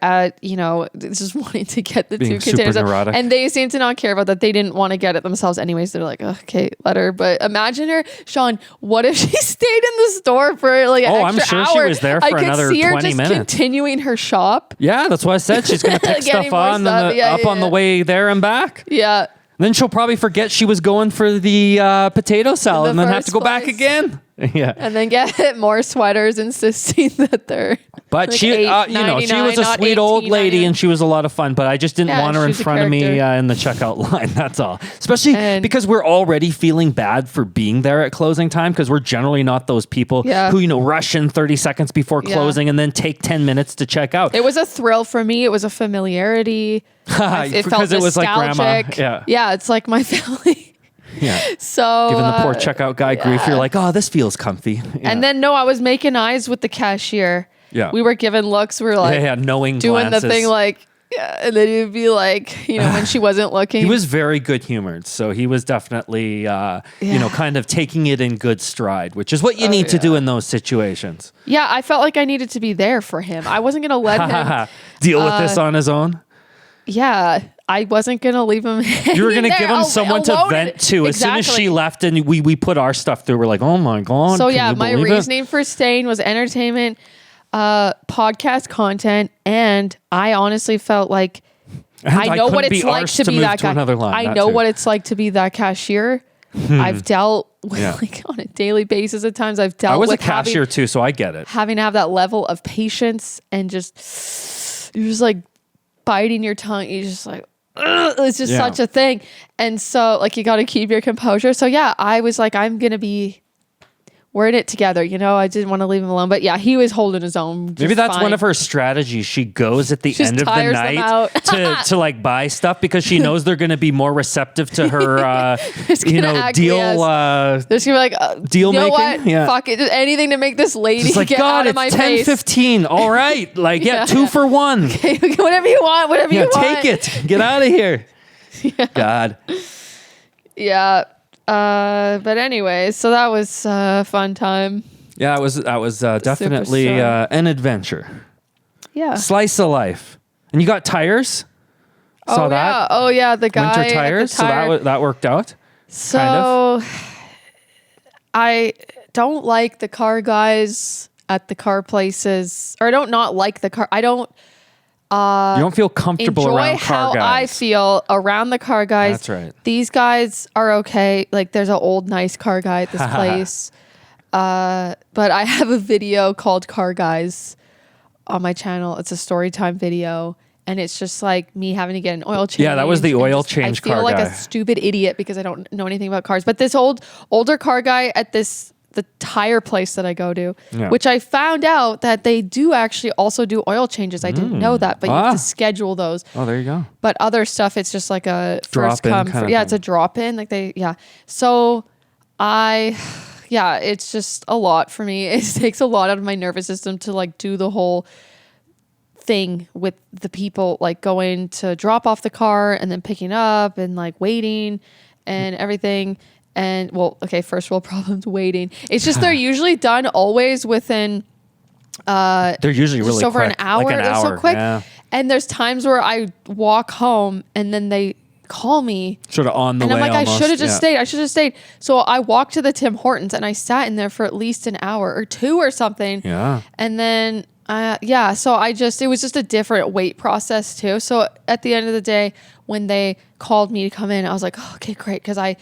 just wanting to get the Being 2 containers. super neurotic. And they seem to not care about that. They didn't want to get it themselves anyways. They're like, okay, let her. But imagine her, Sean, what if she stayed in the store for like an extra I'm sure hour? she was there for another I could see her 20 just minutes. continuing her shop. Yeah, that's why I said she's going to pick Getting stuff more on stuff. on the way there and back. Yeah. Then she'll probably forget she was going for the potato salad and then have to go back place. again. Yeah. And then get more sweaters insisting that they're But like she, she was a not sweet old lady $18.99. and she was a lot of fun. But I just didn't want her in she's a front of me character. in the checkout line. That's all. Especially And- because we're already feeling bad for being there at closing time because we're generally not those people who, rush in 30 seconds before closing and then take 10 minutes to check out. It was a thrill for me. It was a familiarity. It felt because it was like grandma. nostalgic. Yeah, it's like my family. Yeah. So Giving the poor checkout guy grief. You're like, oh, this feels comfy. Yeah. And then I was making eyes with the cashier. Yeah. We were given looks. We were like knowing doing glances. the thing like and then he'd be like, when she wasn't looking. He was very good humored. So he was definitely, kind of taking it in good stride, which is what you need to do in those situations. Yeah, I felt like I needed to be there for him. I wasn't going to let him deal with this on his own. Yeah, I wasn't going to leave him. You were going to give him someone to vent to. As soon as she left and we put our stuff through, we're like, oh my God. So can you my believe reasoning for staying was entertainment, podcast content, and I honestly felt like I know what it's like to be that guy. I know what it's like to be that cashier. I've dealt with on a daily basis at times. I've dealt with I was a cashier too, so I get it. Having to have that level of patience and just you're just like biting your tongue. You're just like, ugh, it's just such a thing. And so like you got to keep your composure. So yeah, I was like, I'm gonna be we're in it together. You know, I didn't want to leave him alone. But yeah, he was holding his own. Maybe that's fine. one of her strategies. She goes at the Just end of the tires them night out. to like buy stuff because she knows they're going to be more receptive to her, you know, deal. They're just gonna be like, deal you know making? what? Yeah. Fuck it, anything to make this lady It's like, get God, out of my it's face. 10:15. All right, like yeah, 2 for 1. Whatever you want, whatever Yeah, you want. take it. Get out of here. God. Yeah. But anyway, so that was a fun time. Yeah, that was definitely strong. an adventure. Yeah. Slice of life. And you got tires? Saw Oh that? yeah. Oh yeah. The guy. Winter at the tires. So tire. that worked out. So kind I don't like the car guys at the car places, or I don't not like the car. I don't You don't feel comfortable enjoy around car how guys. I feel around the car guys. That's right. These guys are okay. Like there's an old nice car guy at this place. But I have a video called Car Guys on my channel. It's a story time video. And it's just like me having to get an oil change. Yeah, that was the and oil just- change car I feel like guy. a stupid idiot because I don't know anything about cars. But this older car guy at the tire place that I go to, Yeah. which I found out that they do actually also do oil changes. I didn't know that, but you have to schedule those. Oh, there you go. But other stuff, it's just like a first Drop-in come. kind of Yeah, it's a thing. drop in. So it's just a lot for me. It takes a lot out of my nervous system to like do the whole thing with the people, like going to drop off the car and then picking up and like waiting and everything. And well, okay, first world problems, waiting. It's just they're usually done always within They're usually really just over quick. an hour. Like an They're hour. so quick. Yeah. And there's times where I walk home and then they call me. Sort of on the And way I'm like, almost. I should have just Yeah. stayed. I should have stayed. So I walked to the Tim Hortons and I sat in there for at least an hour or two or something. Yeah. And then, so it was just a different wait process too. So at the end of the day, when they called me to come in, I was like, oh, okay, great. Because I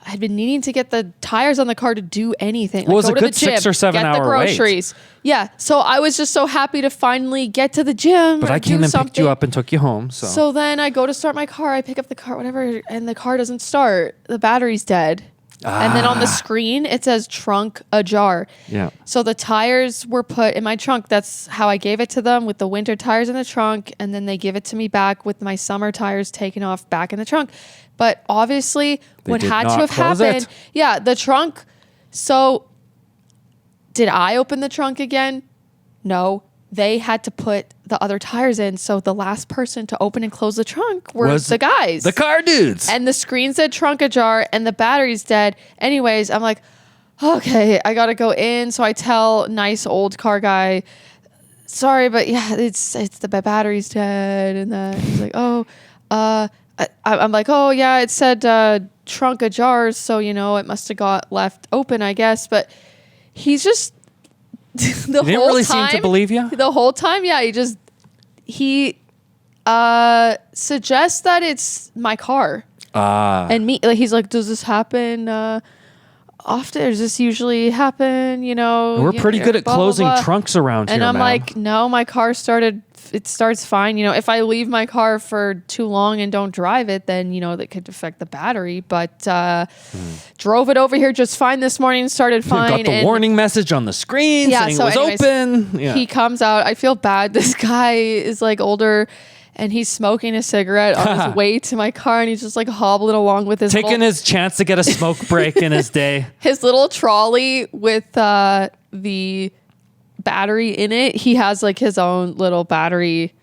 had been needing to get the tires on the car to do anything. Well, it was go a to good the gym, 6 or 7 get hour the wait. groceries. Yeah. So I was just so happy to finally get to the gym. But or I came do and something. picked you up and took you home. So then I go to start my car. I pick up the car, whatever, and the car doesn't start. The battery's dead. And then on the screen, it says trunk ajar. Yeah. So the tires were put in my trunk. That's how I gave it to them, with the winter tires in the trunk. And then they give it to me back with my summer tires taken off back in the trunk. But obviously, what did had to not have close happened, it. yeah, the trunk. So did I open the trunk again? No. They had to put the other tires in. So the last person to open and close the trunk were Was the guys. The car dudes. And the screen said trunk ajar and the battery's dead. Anyways, I'm like, okay, I gotta go in. So I tell nice old car guy, sorry, but yeah, it's the battery's dead. And then he's like, oh, I'm like, oh yeah, it said trunk ajar, so you know it must have got left open, I guess. But he's just the He didn't whole really time, seem to believe you? The whole time, yeah, he suggests that it's my car. And me, like, he's like, does this happen often? Does this usually happen? You know, We're pretty good at blah, blah, closing blah. trunks around And here, I'm ma'am. like, no, my car starts fine. You know, if I leave my car for too long and don't drive it, then, you know, that could affect the battery. But drove it over here just fine this morning, started fine. Got the warning message on the screen saying it was open. Yeah. He comes out. I feel bad. This guy is like older and he's smoking a cigarette on his way to my car, and he's just like hobbling along with his Taking his chance to get a smoke break in his day. his little trolley with the battery in it. He has like his own little battery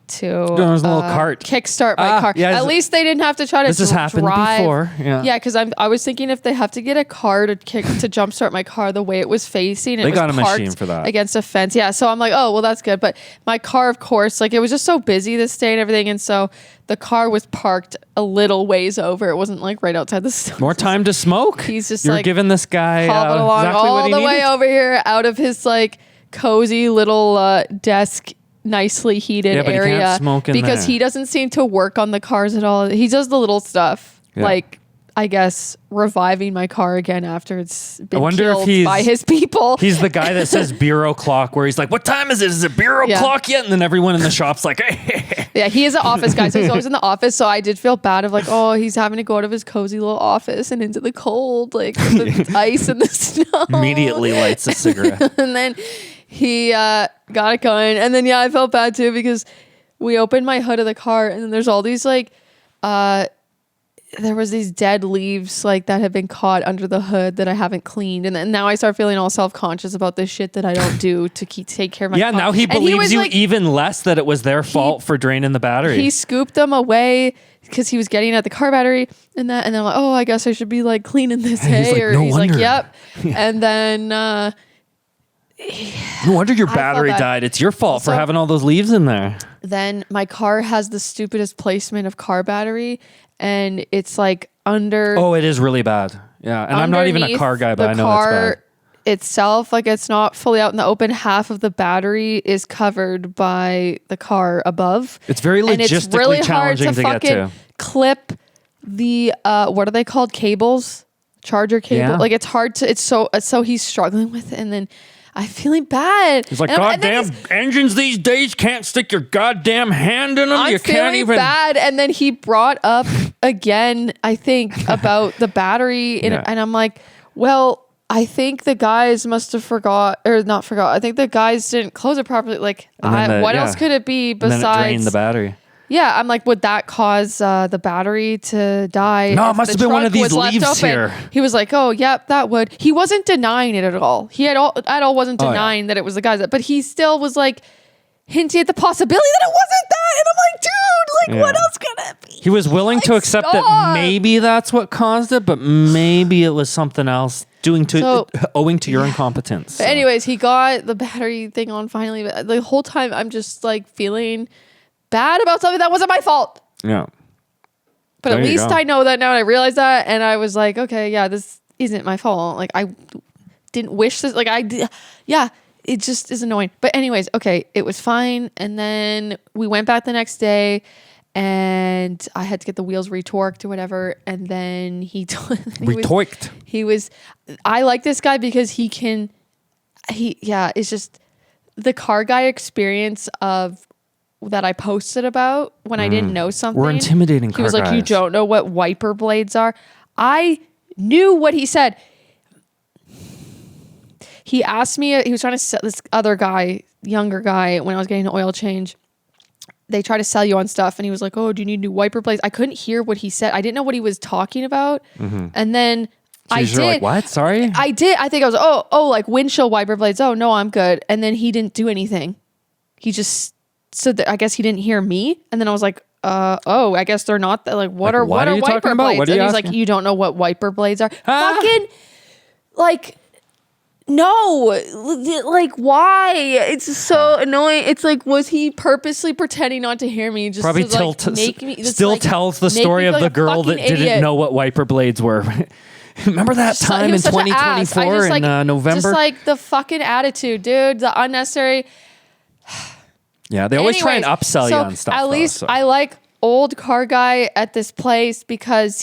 to His little cart. kickstart my car. yeah, At least they didn't have to try to This has happened drive. before, yeah. Because I was thinking if they have to get a car to jumpstart my car the way it was facing, it They was got a parked machine for that. against a fence. Yeah, so I'm like, oh well, that's good. But my car, of course, like it was just so busy this day and everything, and so the car was parked a little ways over. It wasn't like right outside the store. More time to smoke. He's just You're like giving this guy hobbling along exactly what all he the way needed. over here, out of his like cozy little desk, nicely heated Yeah, but he can't area, smoke in because there. he doesn't seem to work on the cars at all. He does the little stuff. Yeah. Like I guess, reviving my car again after it's been wonder if killed by his people. He's the guy that says bureau clock, where he's like, what time is it? Is it bureau clock yet? And then everyone in the shop's like, hey. Yeah, he is an office guy, so he's always in the office. So I did feel bad of like, oh, he's having to go out of his cozy little office and into the cold, like with the ice and the snow. Immediately lights a cigarette. And then he got it going. And then, yeah, I felt bad too because we opened my hood of the car and then there's all these like, there was these dead leaves like that had been caught under the hood that I haven't cleaned. And then now I start feeling all self-conscious about this shit that I don't do to take care of my car. Now he believes you like, even less that it was their fault for draining the battery. He scooped them away because he was getting at the car battery and then I'm like, oh, I guess I should be like cleaning this hay. He's like, yep. And then no wonder your battery died. It's your fault for having all those leaves in there. Then my car has the stupidest placement of car battery, and it's like under. Oh, it is really bad. Yeah, and I'm not even a car guy, but I know it's bad. Itself, like it's not fully out in the open. Half of the battery is covered by the car above. It's very logistically and it's really challenging hard to get to. Clip the what are they called? Cables, charger cable. Yeah. Like it's hard to. It's so he's struggling with it, and then. I'm feeling bad. He's like, goddamn engines these days can't stick your goddamn hand in them. I'm feeling bad. And then he brought up again, I think, about the battery. And I'm like, well, I think the guys must have not forgot. I think the guys didn't close it properly. Like, what else could it be besides? And then it drained the battery. Yeah, I'm like, would that cause the battery to die? No, it must have been one of these leaves here. He was like, oh, yep, that would. He wasn't denying it at all. He at all wasn't denying that it was the guys. But he still was like hinting at the possibility that it wasn't that. And I'm like, dude, what else could it be? He was willing to accept that maybe that's what caused it, but maybe it was something else owing to your incompetence. So. Anyways, he got the battery thing on finally. But the whole time I'm just like feeling bad about something that wasn't my fault. Yeah. But at least I know that now and I realize that. And I was like, okay, yeah, this isn't my fault. Like I didn't wish this. Like it just is annoying. But anyways, okay, it was fine. And then we went back the next day and I had to get the wheels retorqued or whatever. And then retorqued. I like this guy because it's just the car guy experience of that I posted about when I didn't know something. We're intimidating car guys. He was like, you don't know what wiper blades are? I knew what he said. He asked me, he was trying to sell this other guy, younger guy, when I was getting an oil change. They try to sell you on stuff and he was like, oh, do you need new wiper blades? I couldn't hear what he said. I didn't know what he was talking about. Mm-hmm. And then I did. Like, what? Sorry? I did. I think I was, like windshield wiper blades. Oh, no, I'm good. And then he didn't do anything. He just... So I guess he didn't hear me. And then I was like, I guess they're not that. Like, what are wiper blades? And he's like, you don't know what wiper blades are? Fucking, like, no. Like, why? It's so annoying. It's like, was he purposely pretending not to hear me? Just probably to make me... tells the story of the girl that didn't know what wiper blades were. Remember that time in 2024 in November? Just like the fucking attitude, dude. The unnecessary... Yeah, they always try and upsell you on stuff. At least I like old car guy at this place because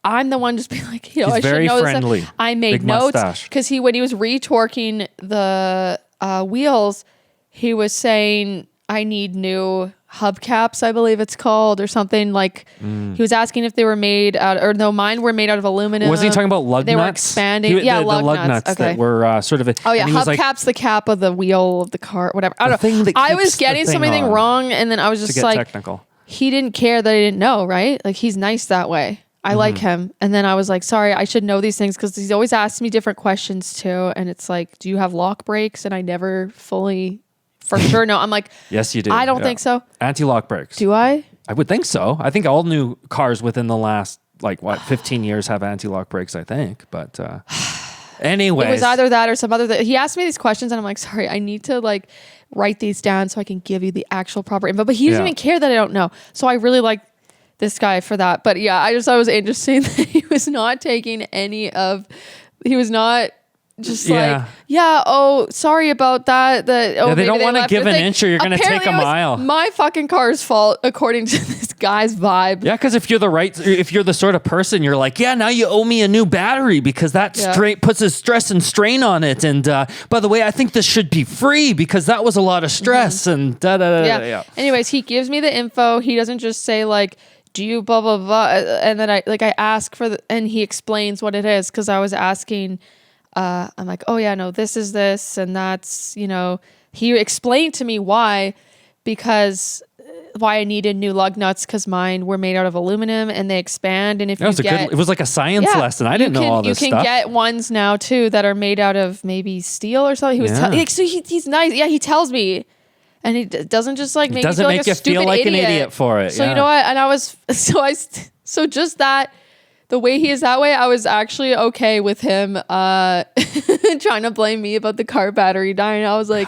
I'm the one just being like, he's I very should know friendly. this. I made notes because when he was retorquing the wheels, he was saying, I need new hubcaps, I believe it's called, or something like. He was asking if they were made mine were made out of aluminum. Wasn't he talking about lug nuts? They were expanding. The lug nuts that were sort of. Hubcaps, the cap of the wheel of the car, whatever. I don't know. I was getting something wrong, and then I was just like, technical. He didn't care that I didn't know, right? Like he's nice that way. I like him. And then I was like, sorry, I should know these things because he's always asked me different questions too. And it's like, do you have lock brakes? And I never fully. For sure, no. I'm like, yes, you do. I don't think so. Anti-lock brakes. Do I? I would think so. I think all new cars within the last 15 years have anti-lock brakes. I think, but anyways, it was either that or some other. He asked me these questions, and I'm like, sorry, I need to write these down so I can give you the actual proper info. But he doesn't even care that I don't know. So I really like this guy for that. But yeah, I just thought it was interesting that he was not taking any of. He was not. Just sorry about that. They don't want to give an inch or you're going to take a mile. My fucking car's fault, according to this guy's vibe. Yeah, because if you're the sort of person, you're like, yeah, now you owe me a new battery because that puts a stress and strain on it. And by the way, I think this should be free because that was a lot of stress and da da da. Yeah. Anyways, he gives me the info. He doesn't just say like, do you blah blah blah, and then I ask for and he explains what it is because I was asking. I'm like, oh yeah, no, this is this and that's, he explained to me why I needed new lug nuts because mine were made out of aluminum and they expand. And if it was like a science lesson. I didn't know all this stuff. You can get ones now too that are made out of maybe steel or something. He was so he's nice. Yeah, he tells me, and he doesn't just like make doesn't you feel make like you a stupid feel like idiot. an idiot for it. So you know what? And I was so just that. The way he is that way, I was actually okay with him trying to blame me about the car battery dying. I was like,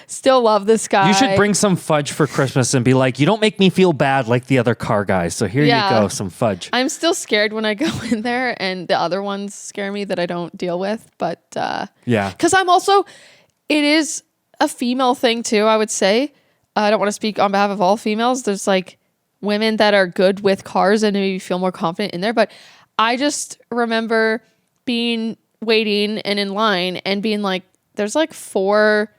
still love this guy. You should bring some fudge for Christmas and be like, you don't make me feel bad like the other car guys. So here you go, some fudge. I'm still scared when I go in there and the other ones scare me that I don't deal with. But because I'm also, it is a female thing too, I would say. I don't want to speak on behalf of all females. There's like women that are good with cars and maybe feel more confident in there. But I just remember waiting and in line and being like, there's like 4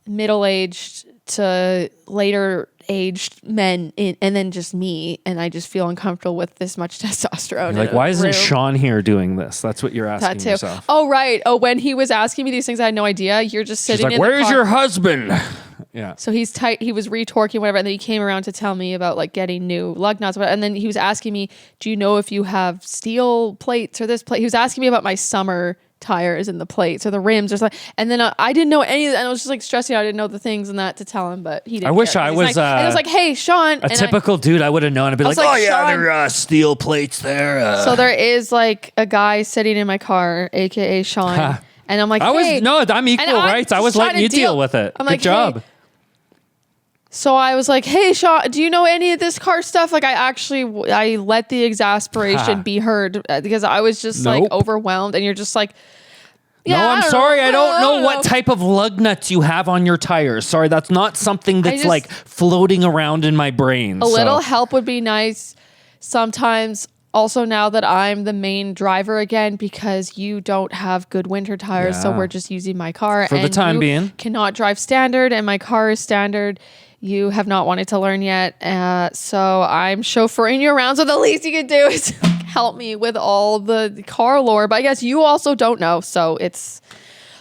middle-aged to later aged men and then just me, and I just feel uncomfortable with this much testosterone. You're like, why isn't Sean here doing this? That's what you're asking yourself. Oh, right. Oh, when he was asking me these things, I had no idea. You're just sitting in the car. Where's your husband? Yeah. So he's tight. He was retorquing whatever, and then he came around to tell me about like getting new lug nuts. And then he was asking me, "Do you know if you have steel plates or this plate?" He was asking me about my summer tires and the plates or the rims or something. And then I didn't know any of that. And I was just like stressing out. I didn't know the things and that to tell him, but he didn't. I wish care. I was. And I was like, "Hey, Sean." A typical dude, I would have known. I'd be like, "Oh yeah, Sean, there are steel plates there." So there is like a guy sitting in my car, aka Sean, and I'm like, I'm equal rights. I was letting you deal with it. Good job. Hey. So I was like, hey, Sean, do you know any of this car stuff? Like I let the exasperation be heard because I was just like overwhelmed, and you're just like, yeah, no, I'm sorry. I don't know what type of lug nuts you have on your tires. Sorry, that's not something that's like floating around in my brain. A little help would be nice sometimes. Also, now that I'm the main driver again, because you don't have good winter tires, so we're just using my car. For the time being. Cannot drive standard, and my car is standard. You have not wanted to learn yet, so I'm chauffeuring you around. So the least you can do is help me with all the car lore. But I guess you also don't know, so it's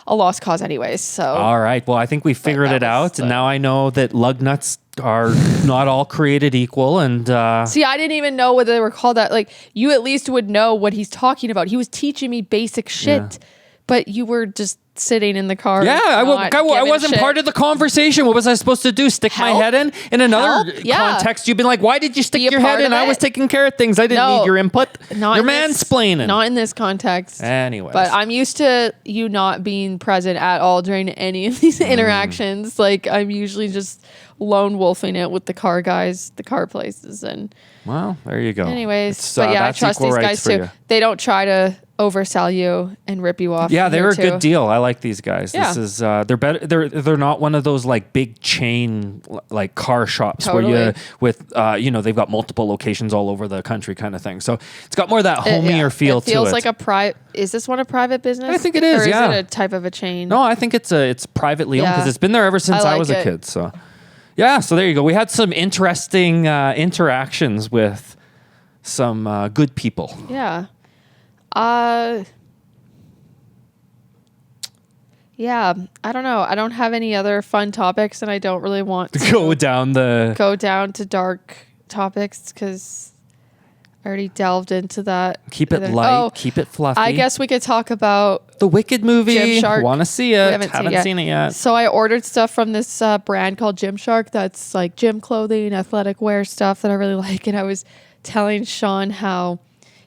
a lost cause anyways. So all right, well, I think we figured it out, and now I know that lug nuts are not all created equal. And see, I didn't even know whether they were called that. Like, you at least would know what he's talking about. He was teaching me basic shit, but you were just sitting in the car. Yeah, I wasn't part of the conversation. What was I supposed to do? Stick my head in? In another context, you've been like, why did you stick your head in? I was taking care of things. I didn't need your input. You're mansplaining. Not in this context. Anyways. But I'm used to you not being present at all during any of these interactions. Like, I'm usually just lone wolfing it with the car guys, the car places. And well, there you go. Anyways, but I trust these guys too. They don't try to oversell you and rip you off. Yeah, they're a good deal. I like these guys. This is they're better. They're not one of those like big chain like car shops where they've got multiple locations all over the country kind of thing. So it's got more of that homier feel to it. It feels like a private. Is this one a private business? I think it is. Or is it a type of a chain? No, I think it's privately owned because it's been there ever since I was a kid. So yeah, so there you go. We had some interesting interactions with some good people. Yeah. Yeah, I don't know. I don't have any other fun topics, and I don't really want to go down to dark topics because I already delved into that. Keep it light, keep it fluffy. I guess we could talk about the Wicked movie. Gymshark. Want to see it? Haven't seen it yet. So I ordered stuff from this brand called Gymshark. That's like gym clothing, athletic wear stuff that I really like. And I was telling Sean how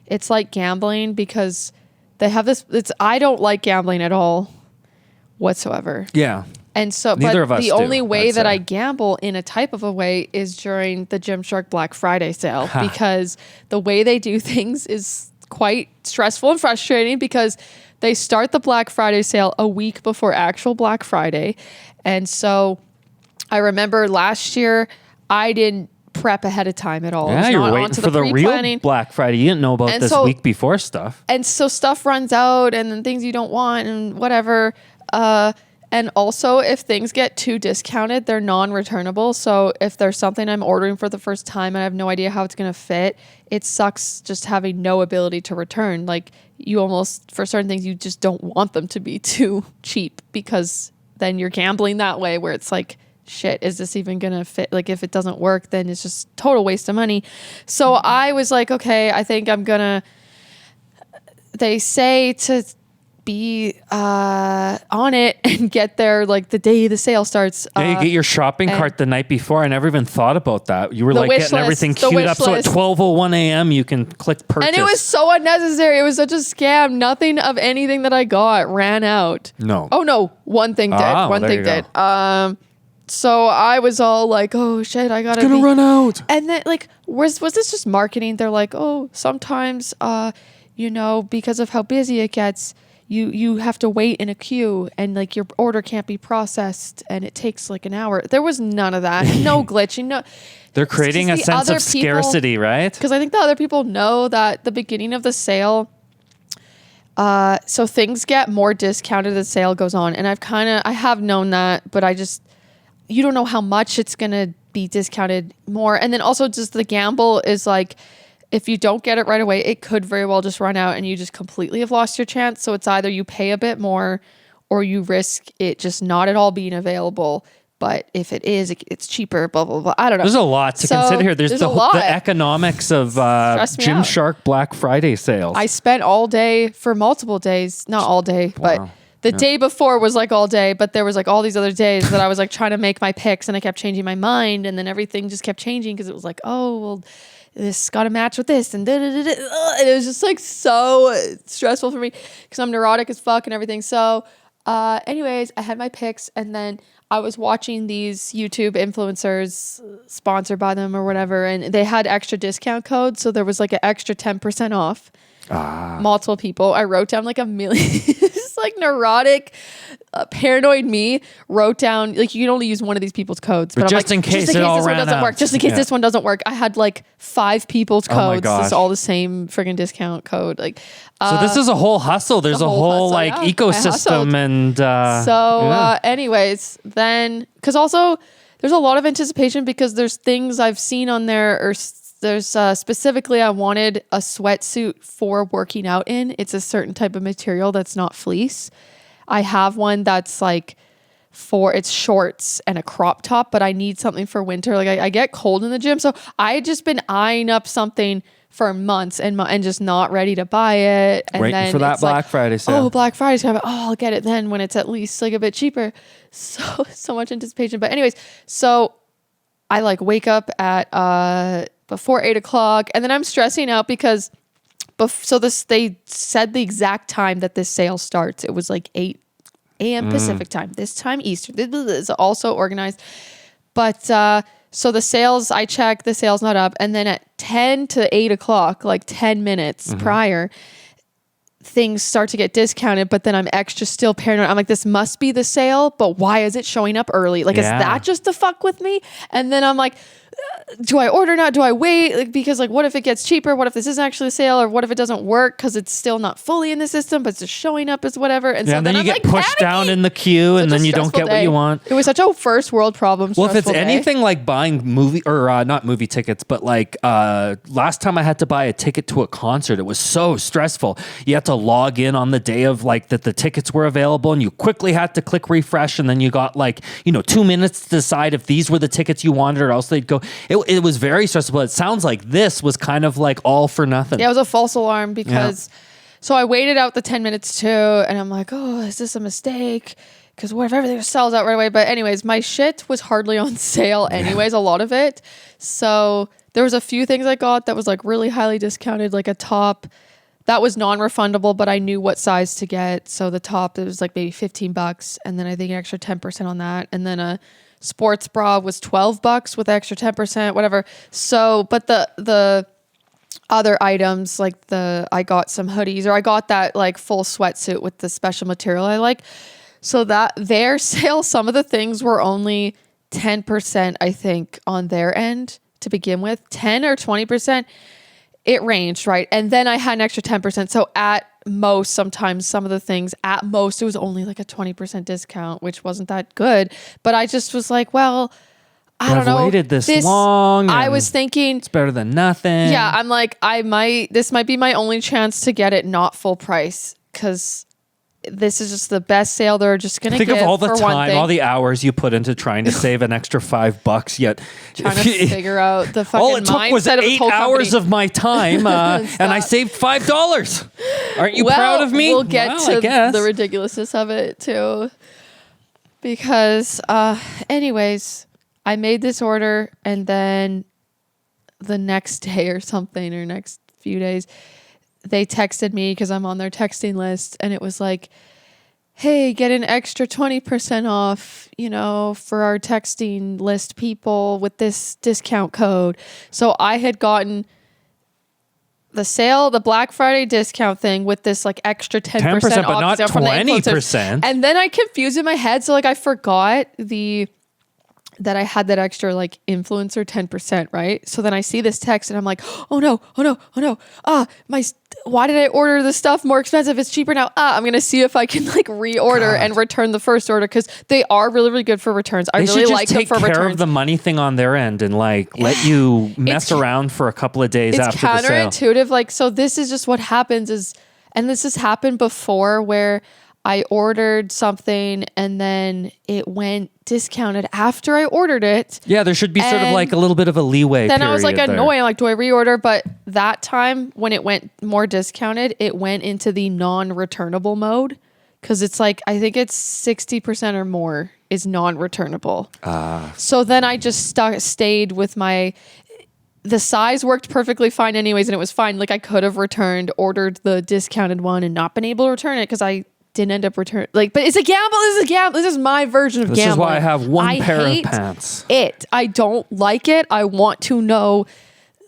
it's like gambling because they have this. I don't like gambling at all whatsoever. Yeah. And so, neither of us the only way that I gamble in a type of a way is during the Gymshark Black Friday sale because the way they do things is quite stressful and frustrating because they start the Black Friday sale a week before actual Black Friday. And so I remember last year I didn't prep ahead of time at all. Yeah, It's you're not waiting onto for the real pre-planning. Black Friday. You didn't know about And this so- week before stuff. And so stuff runs out and then things you don't want and whatever. And also if things get too discounted, they're non-returnable. So if there's something I'm ordering for the first time and I have no idea how it's going to fit, it sucks just having no ability to return. Like you almost, for certain things, you just don't want them to be too cheap because then you're gambling that way where it's like, shit, is this even going to fit? Like if it doesn't work, then it's just total waste of money. So I was like, okay, I think I'm going to, they say to be on it and get there like the day the sale starts. Yeah, you get your shopping cart the night before. I never even thought about that. You were like getting everything queued up. So at 12:01 a.m. you can click purchase. And it was so unnecessary. It was such a scam. Nothing of anything that I got ran out. No. Oh no, one thing did. One thing did. So I was all like, oh shit, I gotta run out. And then like, was this just marketing? They're like, oh, sometimes because of how busy it gets, you have to wait in a queue and like your order can't be processed and it takes like an hour. There was none of that. No glitching. No. They're creating a sense of scarcity, right? Because I think the other people know that the beginning of the sale, so things get more discounted as the sale goes on. And I have known that, but you don't know how much it's going to be discounted more. And then also just the gamble is like, if you don't get it right away, it could very well just run out and you just completely have lost your chance. So it's either you pay a bit more or you risk it just not at all being available. But if it is, it's cheaper, blah, blah, blah. I don't know. There's a lot to consider here. There's the economics of Gymshark Black Friday sales. I spent all day for multiple days, not all day, but the day before was like all day, but there was like all these other days that I was like trying to make my picks and I kept changing my mind and then everything just kept changing because it was like, oh, well, this got to match with this and and it was just like so stressful for me because I'm neurotic as fuck and everything. So anyways, I had my picks and then I was watching these YouTube influencers sponsored by them or whatever, and they had extra discount codes. So there was like an extra 10% off. Multiple people. I wrote down like a million. This like neurotic, paranoid me wrote down like you can only use one of these people's codes, but just I'm in like, case this it all one ran doesn't out. work. Just in case this one doesn't work, I had like 5 people's codes. gosh. It's all the same friggin' discount code. Like, so this is a whole hustle. There's a whole like ecosystem and anyways, then because also there's a lot of anticipation because there's things I've seen on there or. There's specifically, I wanted a sweatsuit for working out in. It's a certain type of material that's not fleece. I have one that's like it's shorts and a crop top, but I need something for winter. Like I get cold in the gym. So I had just been eyeing up something for months and just not ready to buy it. And waiting then for that it's Black Friday sale. Oh, Black Friday's coming. Oh, I'll get it then when it's at least like a bit cheaper. So much anticipation. But anyways, so I like wake up at before 8 o'clock and then I'm stressing out because they said the exact time that this sale starts. It was like 8 a.m. Pacific time, this time Eastern. This is also organized. But so the sales, I check, the sale's not up. And then at 10 to 8 o'clock, like 10 minutes prior, things start to get discounted, but then I'm extra still paranoid. I'm like, this must be the sale, but why is it showing up early? Like, is that just to fuck with me? And then I'm like, do I order now? Do I wait? Like, because like, what if it gets cheaper? What if this isn't actually a sale? Or what if it doesn't work because it's still not fully in the system, but it's just showing up as whatever? And so then you I'm get like pushed down in the queue and then you don't get what you want. It was such a first world problem. Well, if it's anything like buying not movie tickets, but like last time I had to buy a ticket to a concert, it was so stressful. You had to log in on the day of like that the tickets were available and you quickly had to click refresh and then you got like, 2 minutes to decide if these were the tickets you wanted or else they'd go. It was very stressful. It sounds like this was kind of like all for nothing. Yeah, it was a false alarm because so I waited out the 10 minutes too and I'm like, oh, is this a mistake? Because what if everything sells out right away? But anyways, my shit was hardly on sale anyways, a lot of it. So there was a few things I got that was like really highly discounted, like a top that was non-refundable, but I knew what size to get. So the top, it was like maybe $15 and then I think an extra 10% on that. And then a sports bra was $12 with extra 10%, whatever. So, but the other items like I got some hoodies or I got that like full sweatsuit with the special material I like. So that their sale, some of the things were only 10%, I think, on their end to begin with, 10 or 20%. It ranged, right? And then I had an extra 10%. So at most, sometimes some of the things, at most, it was only like a 20% discount, which wasn't that good. But I just was like, well, I don't know. I've waited this long. I was thinking it's better than nothing. Yeah, I'm like, this might be my only chance to get it not full price, because this is just the best sale they're just going to give. Think of all the for time, all the hours you put into trying to save an extra $5, yet trying to figure out the fucking all it took was mindset 8 hours of my time, and I saved $5. Aren't you proud of me? We'll get to the ridiculousness of it too, because anyways, I made this order, and then the next day or something, or next few days, they texted me because I'm on their texting list, and it was like, hey, get an extra 20% off, for our texting list people with this discount code. So I had gotten the Black Friday discount thing with this like extra 10% off, but not 20%. And then I confused in my head. So like I forgot that I had that extra like influencer 10%, right? So then I see this text and I'm like, oh no. Why did I order the stuff more expensive? It's cheaper now. I'm going to see if I can like reorder and return the first order, because they are really, really good for returns. I really like them for returns. They should just take care of the money thing on their end and like let you mess around for a couple of days after the sale. It's counterintuitive. Like, so this is just what happens and this has happened before, where I ordered something and then it went discounted after I ordered it. Yeah, there should be sort of like a little bit of a leeway. Then I was like annoyed. Like, do I reorder? But that time when it went more discounted, it went into the non-returnable mode, because it's like, I think it's 60% or more is non-returnable. So then I just stayed with the size worked perfectly fine anyways, and it was fine. Like, I could have ordered the discounted one and not been able to return it, because I didn't end up returning. Like, but it's a gamble. This is my version of gambling. This is why I have one pair of pants. I don't like it. I want to know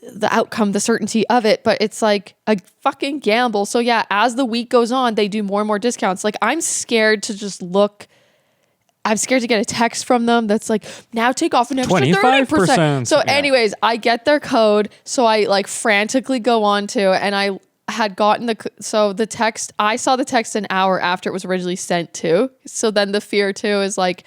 the outcome, the certainty of it, but it's like a fucking gamble. So yeah, as the week goes on, they do more and more discounts. Like, I'm scared to get a text from them that's like, now take off an extra 30%. So anyways, I get their code. So I like frantically go on to, and I had gotten the text. I saw the text an hour after it was originally sent to. So then the fear too is like,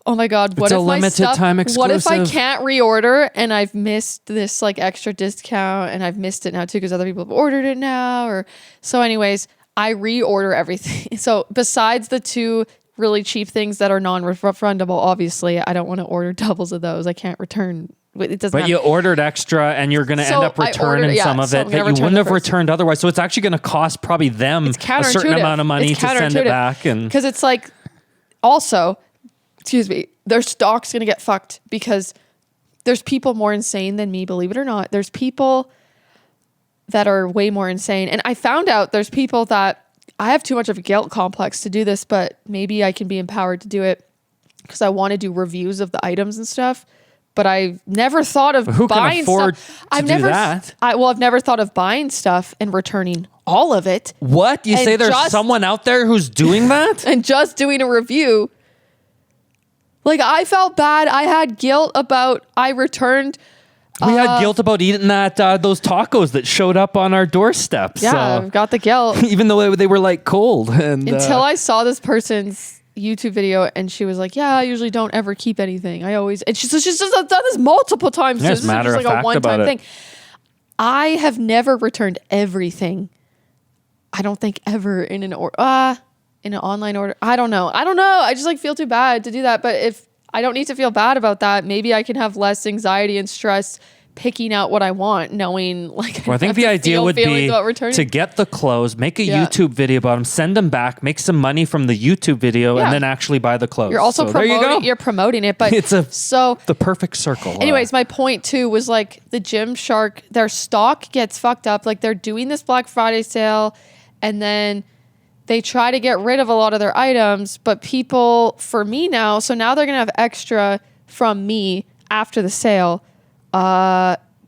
oh my God, what if my stuff, what if I can't reorder and I've missed this like extra discount, and I've missed it now too because other people have ordered it now, so anyways, I reorder everything. So besides the two really cheap things that are non-refundable, obviously I don't want to order doubles of those. I can't return. It doesn't. But you ordered extra, and you're going to end up returning some of it that you wouldn't have returned otherwise. So it's actually going to cost probably them a certain amount of money to send it back, and because it's like, also, their stock's going to get fucked, because there's people more insane than me, believe it or not. There's people that are way more insane, and I found out there's people that, I have too much of a guilt complex to do this, but maybe I can be empowered to do it because I want to do reviews of the items and stuff. But I've never thought of buying stuff. I've never thought of buying stuff and returning all of it. What? You say there's someone out there who's doing that? And just doing a review. Like, I felt bad. I had guilt about, I returned. We had guilt about eating those tacos that showed up on our doorsteps. Yeah, I've got the guilt. Even though they were like cold. Until I saw this person's YouTube video, and she was like, yeah, I usually don't ever keep anything. And she's just done this multiple times. Yes, matter of fact, a one-time thing. I have never returned everything. I don't think ever in an online order. I don't know. I just like feel too bad to do that. But if I don't need to feel bad about that, maybe I can have less anxiety and stress picking out what I want, knowing like. Well, I think the idea would be to get the clothes, make a YouTube video about them, send them back, make some money from the YouTube video, and then actually buy the clothes. You're also promoting it, but it's the perfect circle. Anyways, my point too was like the Gymshark, their stock gets fucked up. Like, they're doing this Black Friday sale, and then they try to get rid of a lot of their items, but people, for me now, so now they're going to have extra from me after the sale,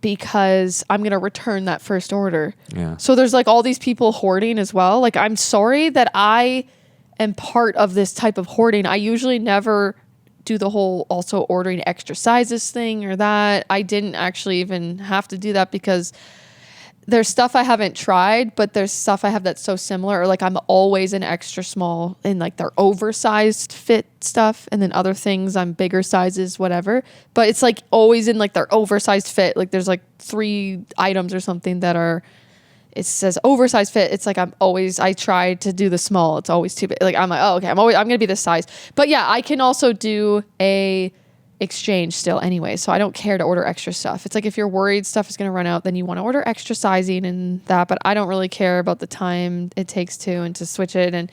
because I'm going to return that first order. Yeah. So there's like all these people hoarding as well. Like, I'm sorry that I am part of this type of hoarding. I usually never do the whole also ordering extra sizes thing or that. I didn't actually even have to do that because there's stuff I haven't tried, but there's stuff I have that's so similar. Or like I'm always an extra small in like their oversized fit stuff. And then other things I'm bigger sizes, whatever. But it's like always in like their oversized fit. Like there's like 3 items or something that are, it says oversized fit. It's like I try to do the small. It's always too big. Like I'm like, oh, okay, I'm going to be this size. But yeah, I can also do a exchange still anyway, so I don't care to order extra stuff. It's like if you're worried stuff is going to run out, then you want to order extra sizing and that, but I don't really care about the time it takes to and to switch it. And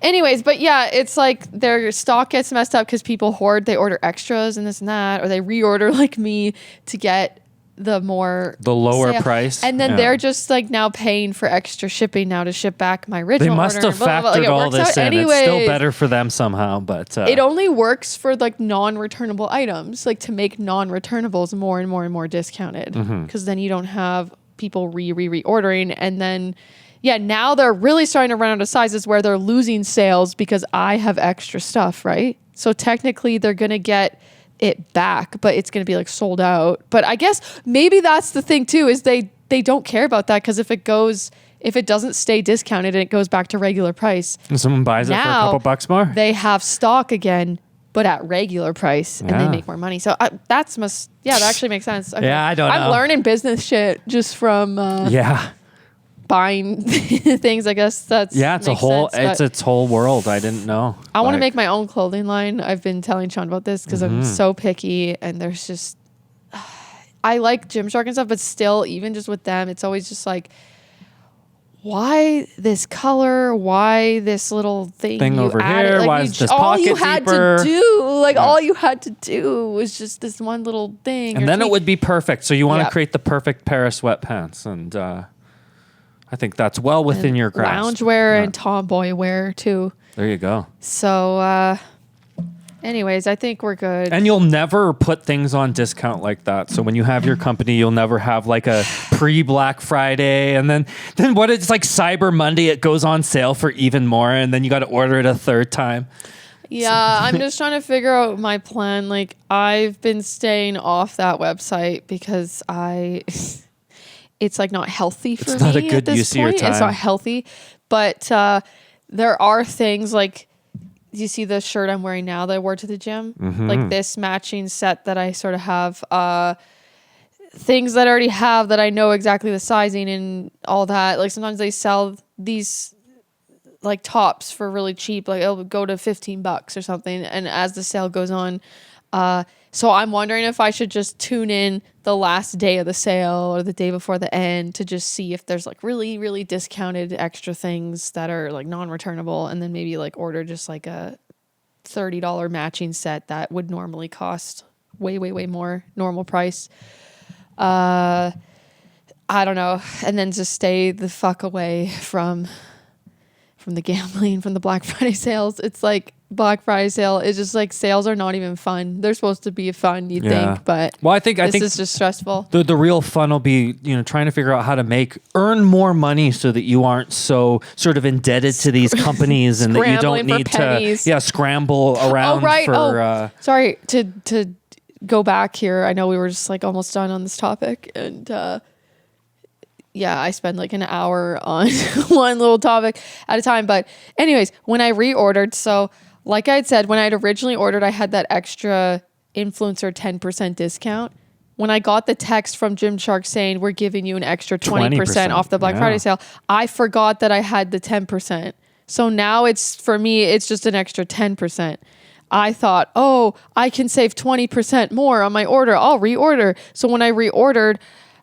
anyways, but yeah, it's like their stock gets messed up because people hoard, they order extras and this and that, or they reorder like me to get the lower sale. Price, and then they're just like now paying for extra shipping now to ship back my original they must order have factored Like, all this in. Anyways. It's still better for them somehow, but it only works for like non-returnable items, like to make non-returnables more and more and more discounted, because then you don't have people reordering. And then now they're really starting to run out of sizes where they're losing sales because I have extra stuff, right? So technically they're gonna get it back, but it's going to be like sold out. But I guess maybe that's the thing too, is they don't care about that, because if it doesn't stay discounted and it goes back to regular price, and someone buys it for a couple bucks more, they have stock again, but at regular price, and they make more money. So that actually makes sense. Okay. Yeah, I don't know. I'm learning business shit just from buying things. I guess that's it's whole world. I didn't know. I want to make my own clothing line. I've been telling Sean about this because I'm so picky, and there's just I like Gymshark and stuff, but still, even just with them, it's always just like, why this color? Why this little thing over added? here? Like, why is this all pocket you had deeper? to do, all you had to do was just this one little thing, and then it would be perfect. So you want to create the perfect pair of sweatpants, and I think that's well within your grasp. Loungewear and tomboy wear too. There you go. So, anyways, I think we're good. And you'll never put things on discount like that. So when you have your company, you'll never have like a pre-Black Friday, and then what? It's like Cyber Monday. It goes on sale for even more, and then you got to order it a third time. Yeah, I'm just trying to figure out my plan. Like, I've been staying off that website because it's like not healthy for me. It's not a good at this use of your point. time. It's not healthy, but there are things like, you see the shirt I'm wearing now that I wore to the gym, like this matching set that I sort of have, things that I already have that I know exactly the sizing and all that. Like sometimes they sell these like tops for really cheap, like it'll go to $15 or something, and as the sale goes on, so I'm wondering if I should just tune in the last day of the sale or the day before the end to just see if there's like really, really discounted extra things that are like non-returnable, and then maybe like order just like a $30 matching set that would normally cost way, way, way more normal price. I don't know. And then just stay the fuck away from the gambling, from the Black Friday sales. It's like Black Friday sale is just like, sales are not even fun. They're supposed to be fun, you'd think, but I think this is just stressful. The real fun will be, trying to figure out how to earn more money so that you aren't so sort of indebted to these companies and that you don't need to scramble around sorry to go back here. I know we were just like almost done on this topic, and I spend like an hour on one little topic at a time. But anyways, when I reordered, so like I had said, when I had originally ordered, I had that extra influencer 10% discount. When I got the text from Gymshark saying we're giving you an extra 20% off the Black Friday sale, I forgot that I had the 10%. So now for me, it's just an extra 10%. I thought, I can save 20% more on my order. I'll reorder. So when I reordered,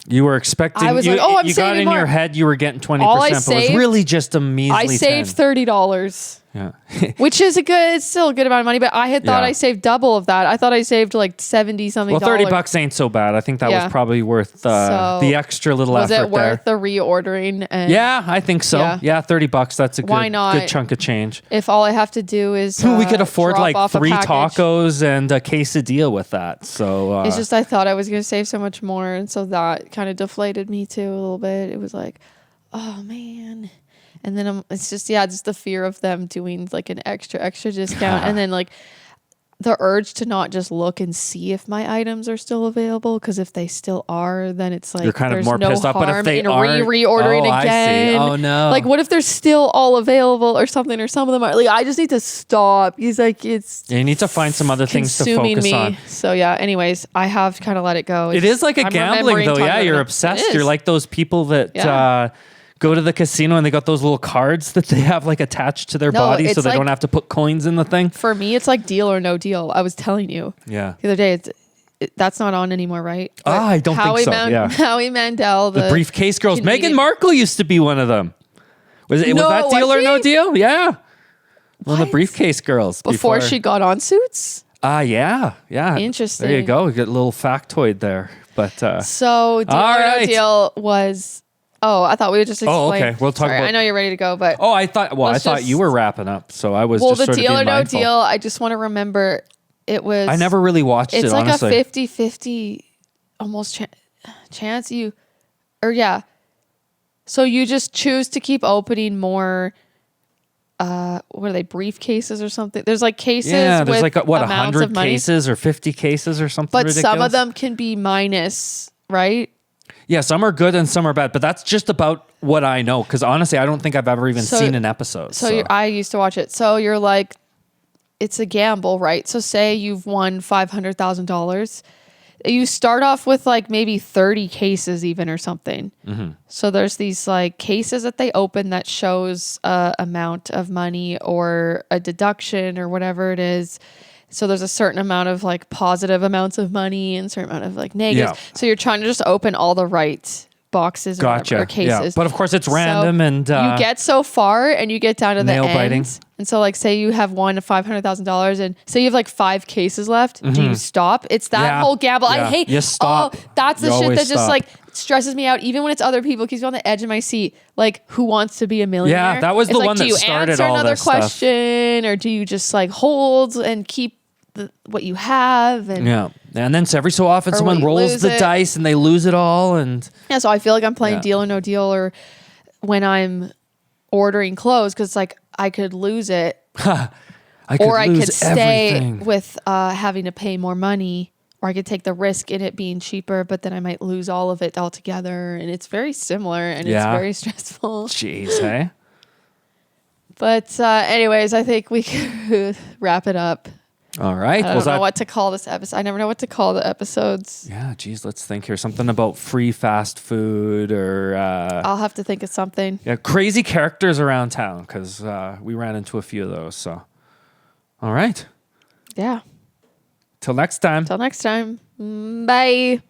you were expecting. I was you got in more. Your head you were getting 20%, but it was really just a measly. I saved $30. Yeah. Which is it's still a good amount of money, but I had thought I saved double of that. I thought I saved like 70 something. Well, $30 ain't so bad. I think that was probably worth the extra little effort there. Was it worth the reordering? Yeah, I think so. Yeah, $30. That's a good chunk of change. If all I have to do is we could afford like 3 tacos and a quesadilla with that. So it's just I thought I was going to save so much more, and so that kind of deflated me too a little bit. It was like, oh man. And then it's just the fear of them doing like an extra discount. And then like the urge to not just look and see if my items are still available, because if they still are, then it's like You're kind of there's more no pissed off. But if harm they in aren't, reordering I see. again. Oh no! Like, what if they're still all available or something, or some of them are like, I just need to stop. He's like, it's you need to find some other things to consuming focus me. on. So yeah. Anyways, I have kind of let it go. It is like a I'm gambling remembering though. talking Yeah, about you're it. obsessed. It is. You're like those people that go to the casino and they got those little cards that they have like attached to their body, so it's they like- don't have to put coins in the thing. For me, it's like Deal or No Deal. I was telling you Yeah. the other day. That's not on anymore, right? But I don't think so. Yeah. Howie Mandel, The briefcase girls. Canadian- Meghan Markle used to be one of them. Was No, that Deal was or No she? Deal? Yeah. One of the What? briefcase girls. before she got on Suits. Yeah. Interesting. There you go. You get a little factoid there. But So Deal all or No right. Deal was. Oh, I thought we would just explain. okay. We'll talk Sorry, about- I know you're ready to go, but I thought Let's you just- were wrapping up, so I was well, just the sort of Deal or being No mindful. Deal. I just want to remember it was. I never really watched it, It's like honestly. a 50-50 almost chance so you just choose to keep opening more what are they, briefcases or something? There's like cases Yeah, there's with like what, amounts 100 of money, cases or 50 cases or something but ridiculous. some of them can be minus, right? Yeah, some are good and some are bad, but that's just about what I know, because honestly, I don't think I've ever even seen an episode. So I used to watch it. So you're like, it's a gamble, right? So say you've won $500,000. You start off with like maybe 30 cases even or something. Mm-hmm. So there's these like cases that they open that shows a amount of money or a deduction or whatever it is. So there's a certain amount of like positive amounts of money and a certain amount of like negatives. Yeah. So you're trying to just open all the right boxes or, Gotcha. whatever, or cases. Yeah. But of course, it's So random and you get so far and you get down to the nail end. biting. And so like say you have won $500,000 and say you have like 5 cases left. Do you stop? It's that Yeah. whole gamble. Yeah. I hate. You stop. Oh, that's the You shit always that just stop. like stresses me out. Even when it's other people, keeps me on the edge of my seat. Like, who wants to be a millionaire? Yeah, that was It's the like, one do that you started answer all another this stuff. question or do you just like hold and keep what you have? And Yeah. And then every so often Or someone when you rolls lose the it. dice and they lose it all. And yeah, so I feel like I'm playing Yeah. Deal or No Deal, or when I'm ordering clothes, because like I could lose it. I could Or I lose could stay everything. with having to pay more money, or I could take the risk in it being cheaper, but then I might lose all of it altogether. And it's very similar and it's Yeah. very stressful. Jeez, hey? But anyways, I think we could wrap it up. All right. I don't know what to call this episode. I never know what to call the episodes. Yeah, geez, let's think here. Something about free fast food or I'll have to think of something. crazy characters around town, because we ran into a few of those. So, all right. Yeah. Till next time. Till next time. Bye.